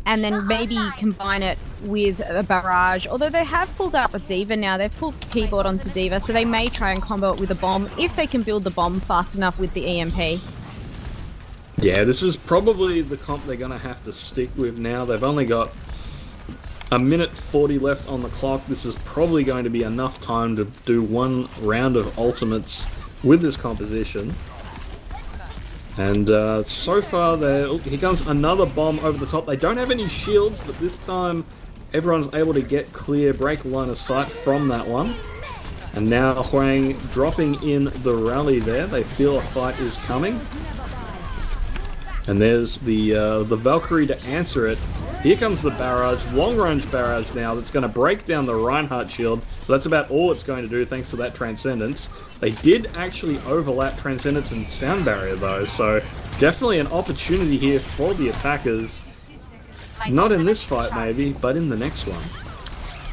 and then maybe combine it with a barrage. Although they have pulled out a D.Va now, they've pulled Keyboard onto D.Va, so they may try and combo it with a bomb if they can build the bomb fast enough with the EMP. Yeah, this is probably the comp they're going to have to stick with now. They've only got a minute 40 left on the clock. This is probably going to be enough time to do one round of ultimates with this composition. And so far, here comes another bomb over the top. They don't have any shields, but this time everyone's able to get clear, break line of sight from that one. And now Huang dropping in the rally there. They feel a fight is coming. And there's the Valkyrie to answer it. Here comes the barrage, long-range barrage now that's going to break down the Reinhardt shield. So that's about all it's going to do thanks to that Transcendence. They did actually overlap Transcendence and Sound Barrier though, so definitely an opportunity here for the attackers. Not in this fight maybe, but in the next one.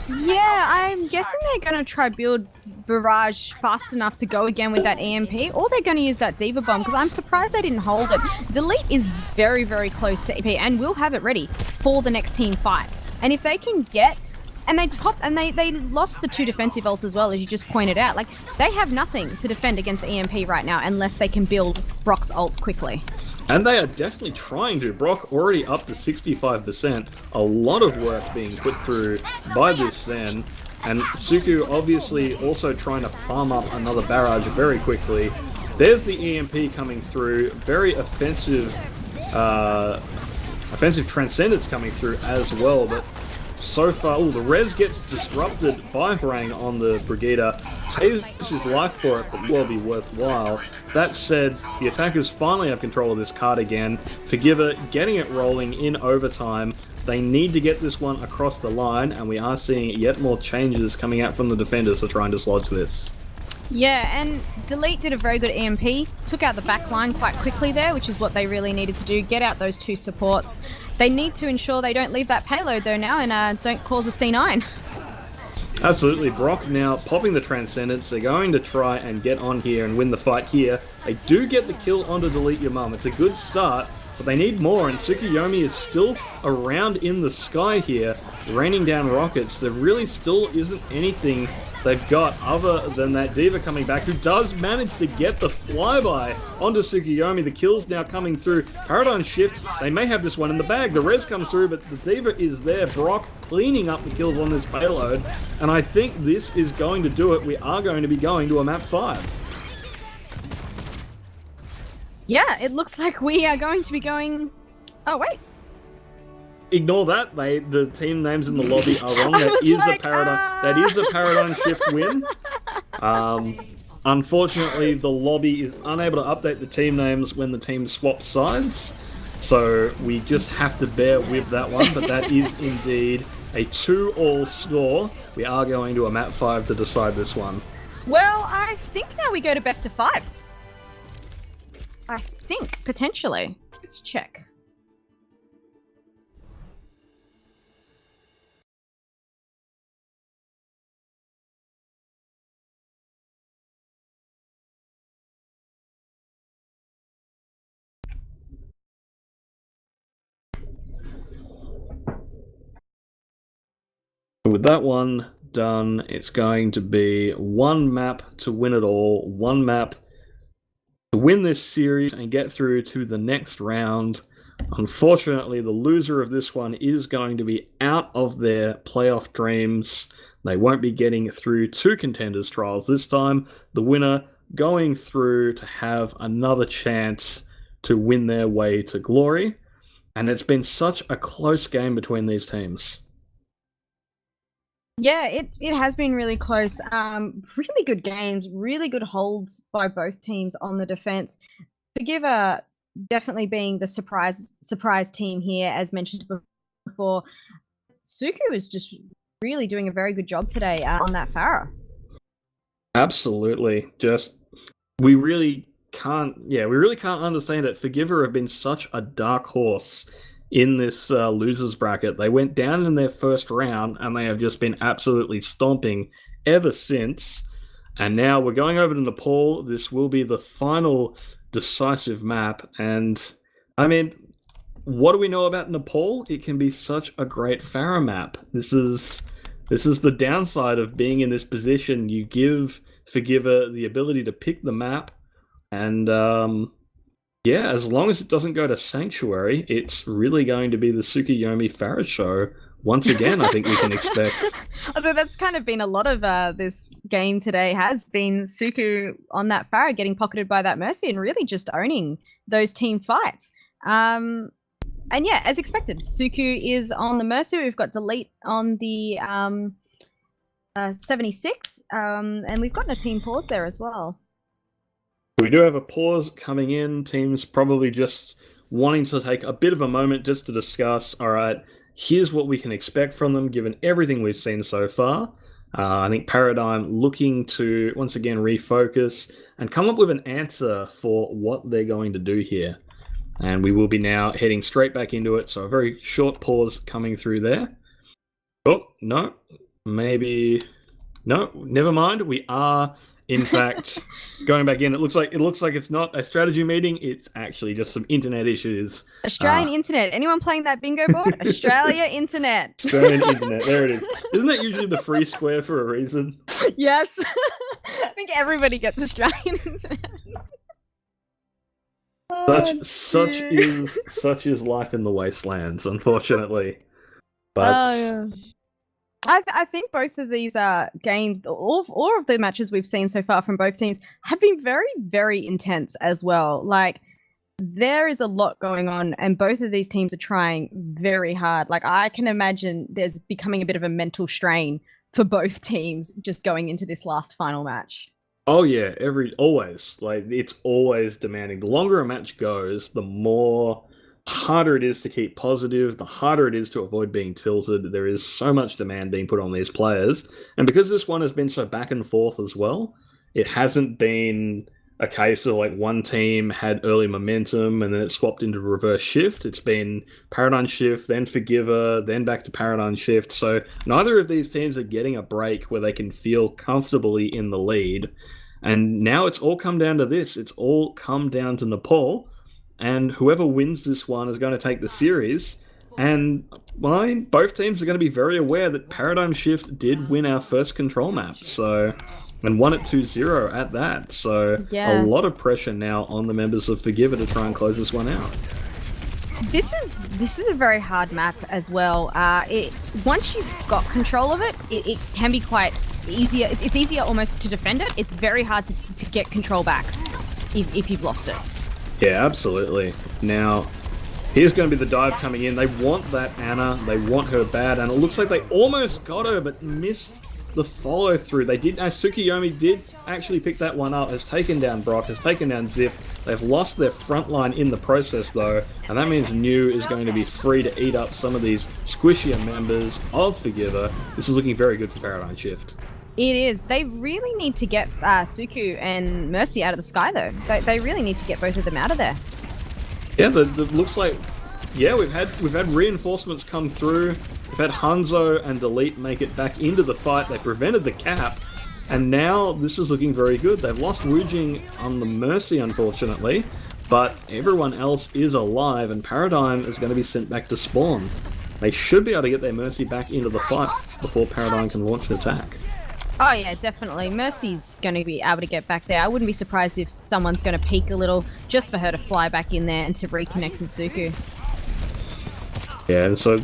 Yeah, I'm guessing they're going to try build Barrage fast enough to go again with that EMP, or they're going to use that D.Va Bomb, because I'm surprised they didn't hold it. Delete is very, very close to EP, and will have it ready for the next team fight. And if they can get... And they lost the 2 defensive ults as well, as you just pointed out. Like, they have nothing to defend against EMP right now, unless they can build Brock's ult quickly. And they are definitely trying to. Brock already up to 65%. A lot of work being put through by this Zen. And Suku obviously also trying to farm up another barrage very quickly. There's the EMP coming through. Very offensive Transcendence coming through as well. But so far, the res gets disrupted by Huang on the Brigitte. Pays his life for it, but will be worthwhile. That said, the attackers finally have control of this card again. 4GiveR getting it rolling in overtime. They need to get this one across the line, and we are seeing yet more changes coming out from the defenders to try and dislodge this. Yeah, and Delete did a very good EMP, took out the back line quite quickly there, which is what they really needed to do, get out those 2 supports. They need to ensure they don't leave that payload though now, and don't cause a C9. Absolutely. Brock now popping the Transcendence. They're going to try and get on here and win the fight here. They do get the kill onto Delete Your Mum. It's a good start, but they need more, and Tsukuyomi is still around in the sky here, raining down rockets. There really still isn't anything they've got other than that D.Va coming back, who does manage to get the flyby onto Tsukuyomi. The kills now coming through. Paradigm Shift, they may have this one in the bag. The res comes through, but the D.Va is there. Brock cleaning up the kills on this payload, and I think this is going to do it. We are going to be going to a map 5. Yeah, it looks like we are going to be going... Oh, wait. Ignore that. The team names in the lobby are wrong. That is a paradigm shift win. Unfortunately, the lobby is unable to update the team names when the team swap sides, so we just have to bear with that one. But that is indeed a 2-all score. We are going to a map 5 to decide this one. Well, I think now we go to best of 5. I think, potentially. Let's check. With that one done, it's going to be one map to win it all, one map to win this series and get through to the next round. Unfortunately, the loser of this one is going to be out of their playoff dreams. They won't be getting through to Contenders Trials this time. The winner going through to have another chance to win their way to glory. And it's been such a close game between these teams. Yeah, it has been really close. Really good games, really good holds by both teams on the defense. 4GiveR definitely being the surprise team here, as mentioned before. Suku is just really doing a very good job today on that Pharah. Absolutely. We really really can't understand it. Forgiver have been such a dark horse in this losers bracket. They went down in their first round, and they have just been absolutely stomping ever since. And now we're going over to Nepal. This will be the final decisive map. And I mean, what do we know about Nepal? It can be such a great Farah map. This is the downside of being in this position. You give Forgiver the ability to pick the map, and yeah, as long as it doesn't go to Sanctuary, it's really going to be the Tsukuyomi Farah show once again. I think we can expect. So that's kind of been a lot of this game today has been Suku on that Farah getting pocketed by that Mercy and really just owning those team fights. And yeah, as expected, Suku is on the Mercy. We've got Delete on the 76, and we've got a team pause there as well. We do have a pause coming in. Teams probably just wanting to take a bit of a moment just to discuss, all right, here's what we can expect from them given everything we've seen so far. I think Paradigm looking to, once again, refocus and come up with an answer for what they're going to do here. And we will be now heading straight back into it. So a very short pause coming through there. Oh, no. Maybe... No, never mind. We are... in fact, going back in, it looks like it's not a strategy meeting. It's actually just some internet issues. Australian internet. Anyone playing that bingo board? Australia internet. Australian internet. There it is. Isn't that usually the free square for a reason? Yes. I think everybody gets Australian internet. Such is life in the wastelands, unfortunately. But. I think both of these games, all of the matches we've seen so far from both teams have been very, very intense as well. Like, there is a lot going on, and both of these teams are trying very hard. Like, I can imagine there's becoming a bit of a mental strain for both teams just going into this last final match. Oh yeah, always. Like, it's always demanding. The longer a match goes, the harder it is to keep positive, the harder it is to avoid being tilted. There is so much demand being put on these players. And because this one has been so back and forth as well, it hasn't been a case of like one team had early momentum and then it swapped into reverse shift. It's been Paradigm shift, then Forgiver, then back to Paradigm shift. So neither of these teams are getting a break where they can feel comfortably in the lead. And now it's all come down to this. It's all come down to Nepal. And whoever wins this one is going to take the series. And well, both teams are going to be very aware that Paradigm Shift did win our first control map, and won it 2-0 at that. So yeah. A lot of pressure now on the members of Forgiver to try and close this one out. This is a very hard map as well. Once you've got control of it, it can be quite easier. It's easier almost to defend it. It's very hard to get control back if you've lost it. Yeah, absolutely. Now, here's going to be the dive coming in. They want that Anna. They want her bad. And it looks like they almost got her, but missed the follow-through. They did. Tsukuyomi did actually pick that one up. Has taken down Brock. Has taken down Zip. They've lost their front line in the process, though. And that means New is going to be free to eat up some of these squishier members of Forgiver. This is looking very good for Paradigm Shift. It is. They really need to get Suku and Mercy out of the sky, though. They really need to get both of them out of there. Yeah, looks like, yeah, we've had reinforcements come through. We've had Hanzo and Delete make it back into the fight. They prevented the cap, and now this is looking very good. They've lost Wujing on the Mercy, unfortunately, but everyone else is alive, and Paradigm is going to be sent back to spawn. They should be able to get their Mercy back into the fight before Paradigm can launch an attack. Oh yeah, definitely. Mercy's going to be able to get back there. I wouldn't be surprised if someone's going to peek a little just for her to fly back in there and to reconnect with Suku. Yeah, and so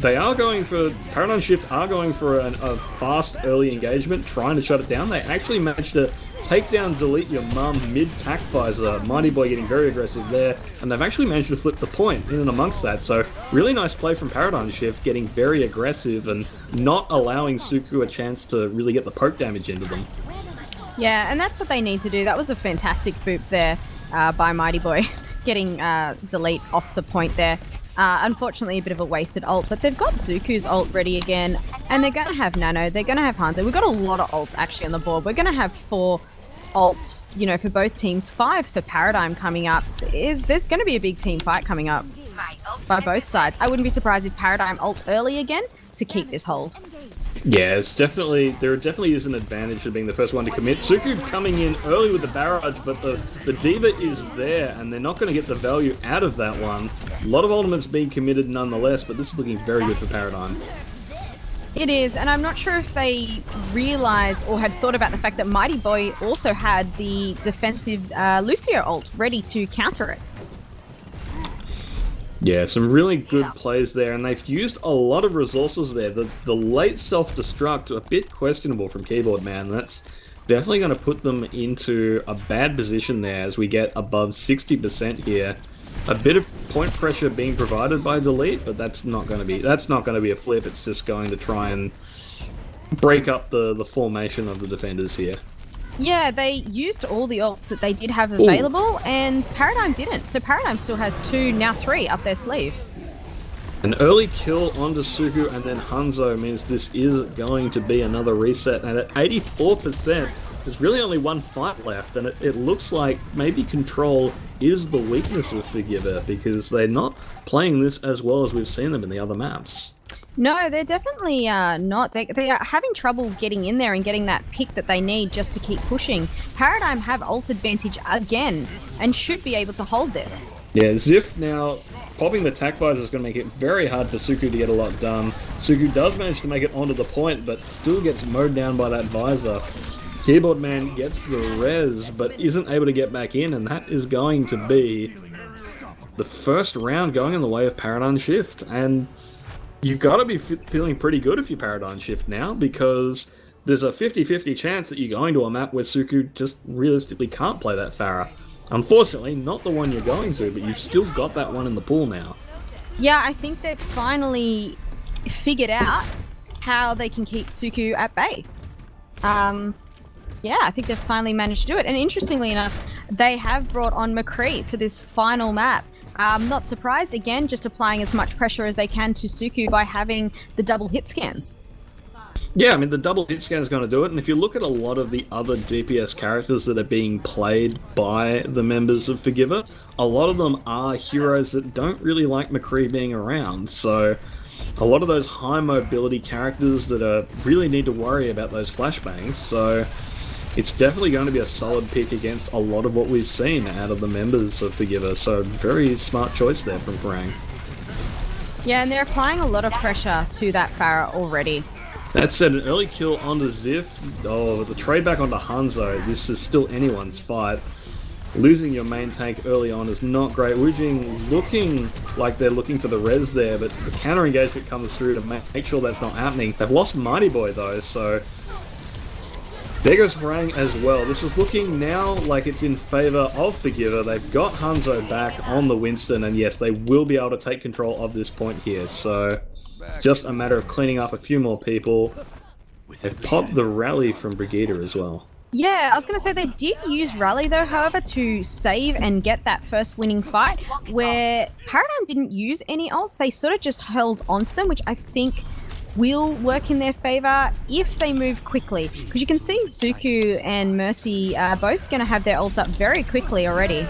Paradigm Shift are going for a fast early engagement, trying to shut it down. They actually managed to take down Delete Your Mum mid-tack visor. Mighty Boy getting very aggressive there, and they've actually managed to flip the point in and amongst that. So really nice play from Paradigm Shift, getting very aggressive and not allowing Suku a chance to really get the poke damage into them. Yeah, and that's what they need to do. That was a fantastic boop there by Mighty Boy, getting Delete off the point there. Unfortunately, a bit of a wasted ult, but they've got Zuku's ult ready again, and they're going to have Nano, they're going to have Hanzo. We've got a lot of ults actually on the board. We're going to have 4 ults, you know, for both teams. 5 for Paradigm coming up. There's going to be a big team fight coming up by both sides. I wouldn't be surprised if Paradigm ults early again to keep this hold. Yeah, there definitely is an advantage to being the first one to commit. Suku coming in early with the barrage, but the D.Va is there, and they're not going to get the value out of that one. A lot of ultimates being committed nonetheless, but this is looking very good for Paradigm. It is, and I'm not sure if they realized or had thought about the fact that Mighty Boy also had the defensive Lucio ult ready to counter it. Yeah, some really good plays there, and they've used a lot of resources there. The late self-destruct, a bit questionable from Keyboard Man. That's definitely going to put them into a bad position there as we get above 60% here. A bit of point pressure being provided by Delete, but that's not going to be a flip. It's just going to try and break up the formation of the defenders here. Yeah, they used all the ults that they did have available, and Paradigm didn't. So Paradigm still has 2, now 3 up their sleeve. An early kill onto Suku and then Hanzo means this is going to be another reset. And at 84%, there's really only one fight left, and it looks like maybe Control is the weakness of ForGiveR, because they're not playing this as well as we've seen them in the other maps. No, they're definitely not. They are having trouble getting in there and getting that pick that they need just to keep pushing. Paradigm have ult advantage again and should be able to hold this. Yeah, Ziff now popping the tac visor is going to make it very hard for Suku to get a lot done. Suku does manage to make it onto the point, but still gets mowed down by that visor. Keyboard Man gets the res, but isn't able to get back in, and that is going to be the first round going in the way of Paradigm Shift. And you've got to be feeling pretty good if you Paradigm Shift now, because there's a 50-50 chance that you're going to a map where Suku just realistically can't play that Pharah. Unfortunately, not the one you're going to, but you've still got that one in the pool now. Yeah, I think they've finally figured out how they can keep Suku at bay. Yeah, I think they've finally managed to do it. And interestingly enough, they have brought on McCree for this final map. Not surprised, again, just applying as much pressure as they can to Suku by having the double hit scans. Yeah, I mean, the double hit scan is going to do it, and if you look at a lot of the other DPS characters that are being played by the members of ForGiveR, a lot of them are heroes that don't really like McCree being around, so a lot of those high mobility characters that really need to worry about those flashbangs, so it's definitely going to be a solid pick against a lot of what we've seen out of the members of ForGiveR, so very smart choice there from Farang. Yeah, and they're applying a lot of pressure to that Pharah already. That said, an early kill onto Ziff. Oh, the trade back onto Hanzo. This is still anyone's fight. Losing your main tank early on is not great. Wu Jing looking like they're looking for the res there, but the counter engagement comes through to make sure that's not happening. They've lost Mighty Boy though, so there goes Farang as well. This is looking now like it's in favour of ForGiveR. They've got Hanzo back on the Winston, and yes, they will be able to take control of this point here, so it's just a matter of cleaning up a few more people. They've popped the rally from Brigitte as well. Yeah, I was going to say they did use Rally though, however, to save and get that first winning fight, where Paradigm didn't use any ults. They sort of just held onto them, which I think will work in their favour if they move quickly. Because you can see Suku and Mercy are both going to have their ults up very quickly already.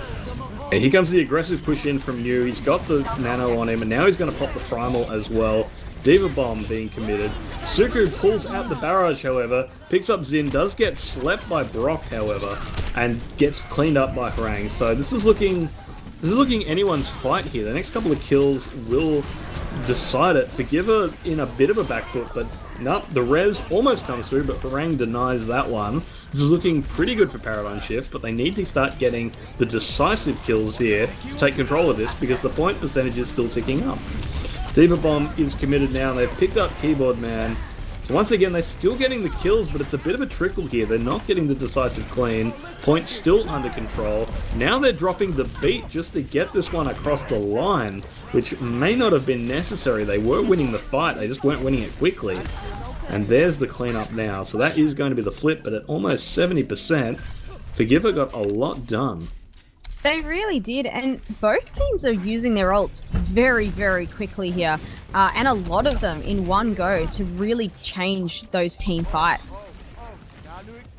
Yeah, here comes the aggressive push in from Yu. He's got the nano on him, and now he's going to pop the primal as well. Diva Bomb being committed. Suku pulls out the barrage, however, picks up Xin, does get slept by Brock, however, and gets cleaned up by Farang. So this is looking anyone's fight here. The next couple of kills will decide it. ForGiveR in a bit of a back foot, but no, the res almost comes through, but Farang denies that one. This is looking pretty good for Paradigm Shift, but they need to start getting the decisive kills here to take control of this, because the point percentage is still ticking up. Diva Bomb is committed now, and they've picked up Keyboard Man. So once again, they're still getting the kills, but it's a bit of a trickle here. They're not getting the decisive clean. Point still under control. Now they're dropping the beat just to get this one across the line, which may not have been necessary. They were winning the fight, they just weren't winning it quickly. And there's the cleanup now. So that is going to be the flip, but at almost 70%, ForGiveR got a lot done. They really did, and both teams are using their ults very, very quickly here, and a lot of them in one go to really change those team fights.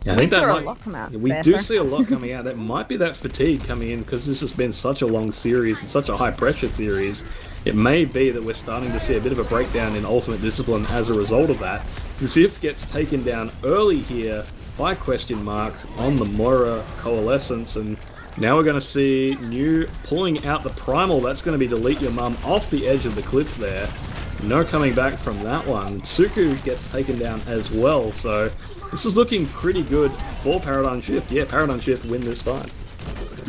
Yeah, I We think that saw a might. lot come out We there, do sir. see a lot coming out. That might be that fatigue coming in because this has been such a long series and such a high pressure series. It may be that we're starting to see a bit of a breakdown in ultimate discipline as a result of that. Ziff gets taken down early here by question mark on the Moira Coalescence, and now we're going to see New pulling out the primal. That's going to be delete your mum off the edge of the cliff there. No coming back from that one. Suku gets taken down as well, so this is looking pretty good for Paradigm Shift. Yeah, Paradigm Shift win this fight.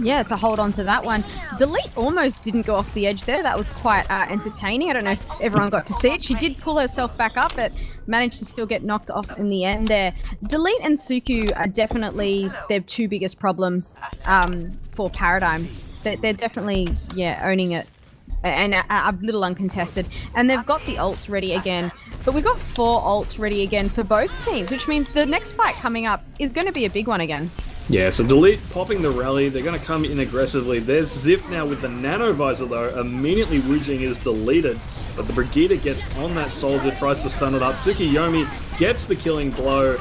Yeah, to hold on to that one. Delete almost didn't go off the edge there. That was quite entertaining. I don't know if everyone got to see it. She did pull herself back up, but managed to still get knocked off in the end there. Delete and Suku are definitely their two biggest problems for Paradigm. They're definitely, yeah, owning it. And a little uncontested. And they've got the ults ready again. But we've got 4 ults ready again for both teams, which means the next fight coming up is going to be a big one again. Yeah, so Delete popping the rally. They're going to come in aggressively. There's Ziff now with the Nano Visor, though. Immediately Wujing is deleted. But the Brigitte gets on that soldier, tries to stun it up. Tsukiyomi gets the killing blow,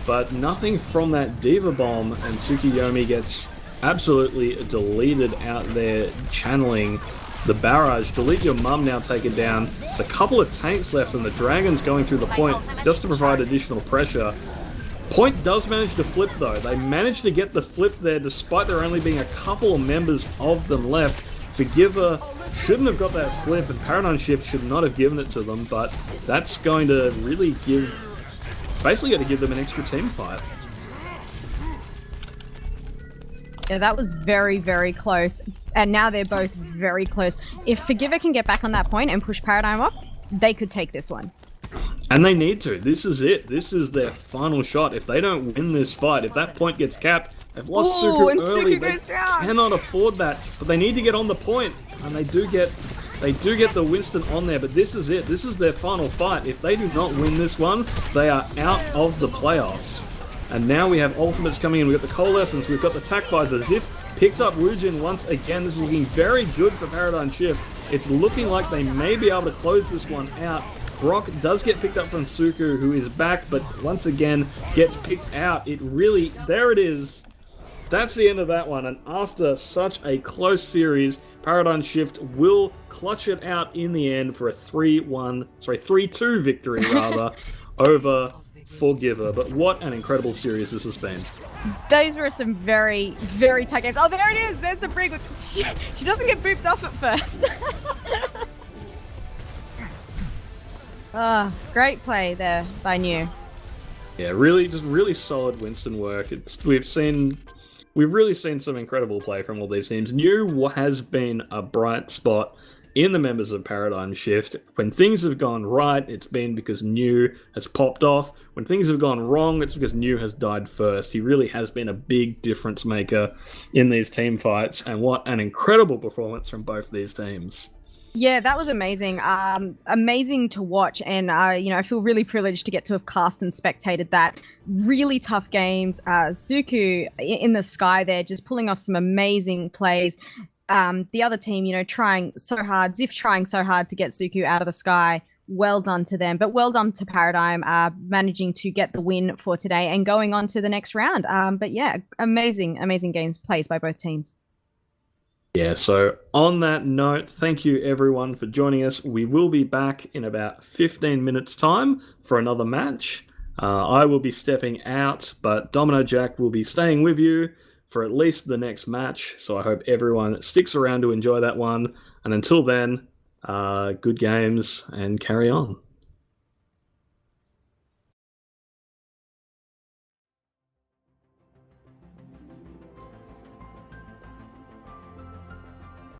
but nothing from that Diva Bomb. And Tsukiyomi gets absolutely deleted out there, channeling the barrage. Delete your mum now taken down. A couple of tanks left and the dragons going through the point just to provide additional pressure. Point does manage to flip though. They managed to get the flip there despite there only being a couple of members of them left. Forgiver shouldn't have got that flip and Paradigm Shift should not have given it to them, but that's going to really basically going to give them an extra team fight. Yeah, that was very, very close. And now they're both very close. If Forgiver can get back on that point and push Paradigm up, they could take this one. And they need to. This is it. This is their final shot. If they don't win this fight, if that point gets capped, they've lost Suku and early. Suku goes down. Cannot afford that. But they need to get on the point. And they do get the Winston on there. But this is it. This is their final fight. If they do not win this one, they are out of the playoffs. And now we have ultimates coming in. We've got the Coalescence, we've got the Tac Visor. Ziff picks up Wujin once again. This is looking very good for Paradigm Shift. It's looking like they may be able to close this one out. Brock does get picked up from Suku, who is back, but once again gets picked out. There it is. That's the end of that one. And after such a close series, Paradigm Shift will clutch it out in the end for a 3-2 victory rather, over 4GiveR. But what an incredible series this has been. Those were some very, very tight games. Oh, there it is! There's the Brig. She doesn't get booped off at first. Great play there by New. Yeah, really solid Winston work. We've really seen some incredible play from all these teams. New has been a bright spot in the members of Paradigm Shift. When things have gone right, it's been because New has popped off. When things have gone wrong, it's because New has died first. He really has been a big difference maker in these team fights, and what an incredible performance from both these teams. Yeah, that was amazing. Amazing to watch, and I feel really privileged to get to have cast and spectated that. Really tough games. Suku in the sky there, just pulling off some amazing plays. The other team, trying so hard. Ziff trying so hard to get Suku out of the sky. Well done to them, but well done to Paradigm managing to get the win for today and going on to the next round. But yeah, amazing games plays by both teams. Yeah, so on that note, thank you everyone for joining us. We will be back in about 15 minutes time for another match. I will be stepping out, but Domino Jack will be staying with you for at least the next match. So I hope everyone sticks around to enjoy that one. And until then, good games and carry on.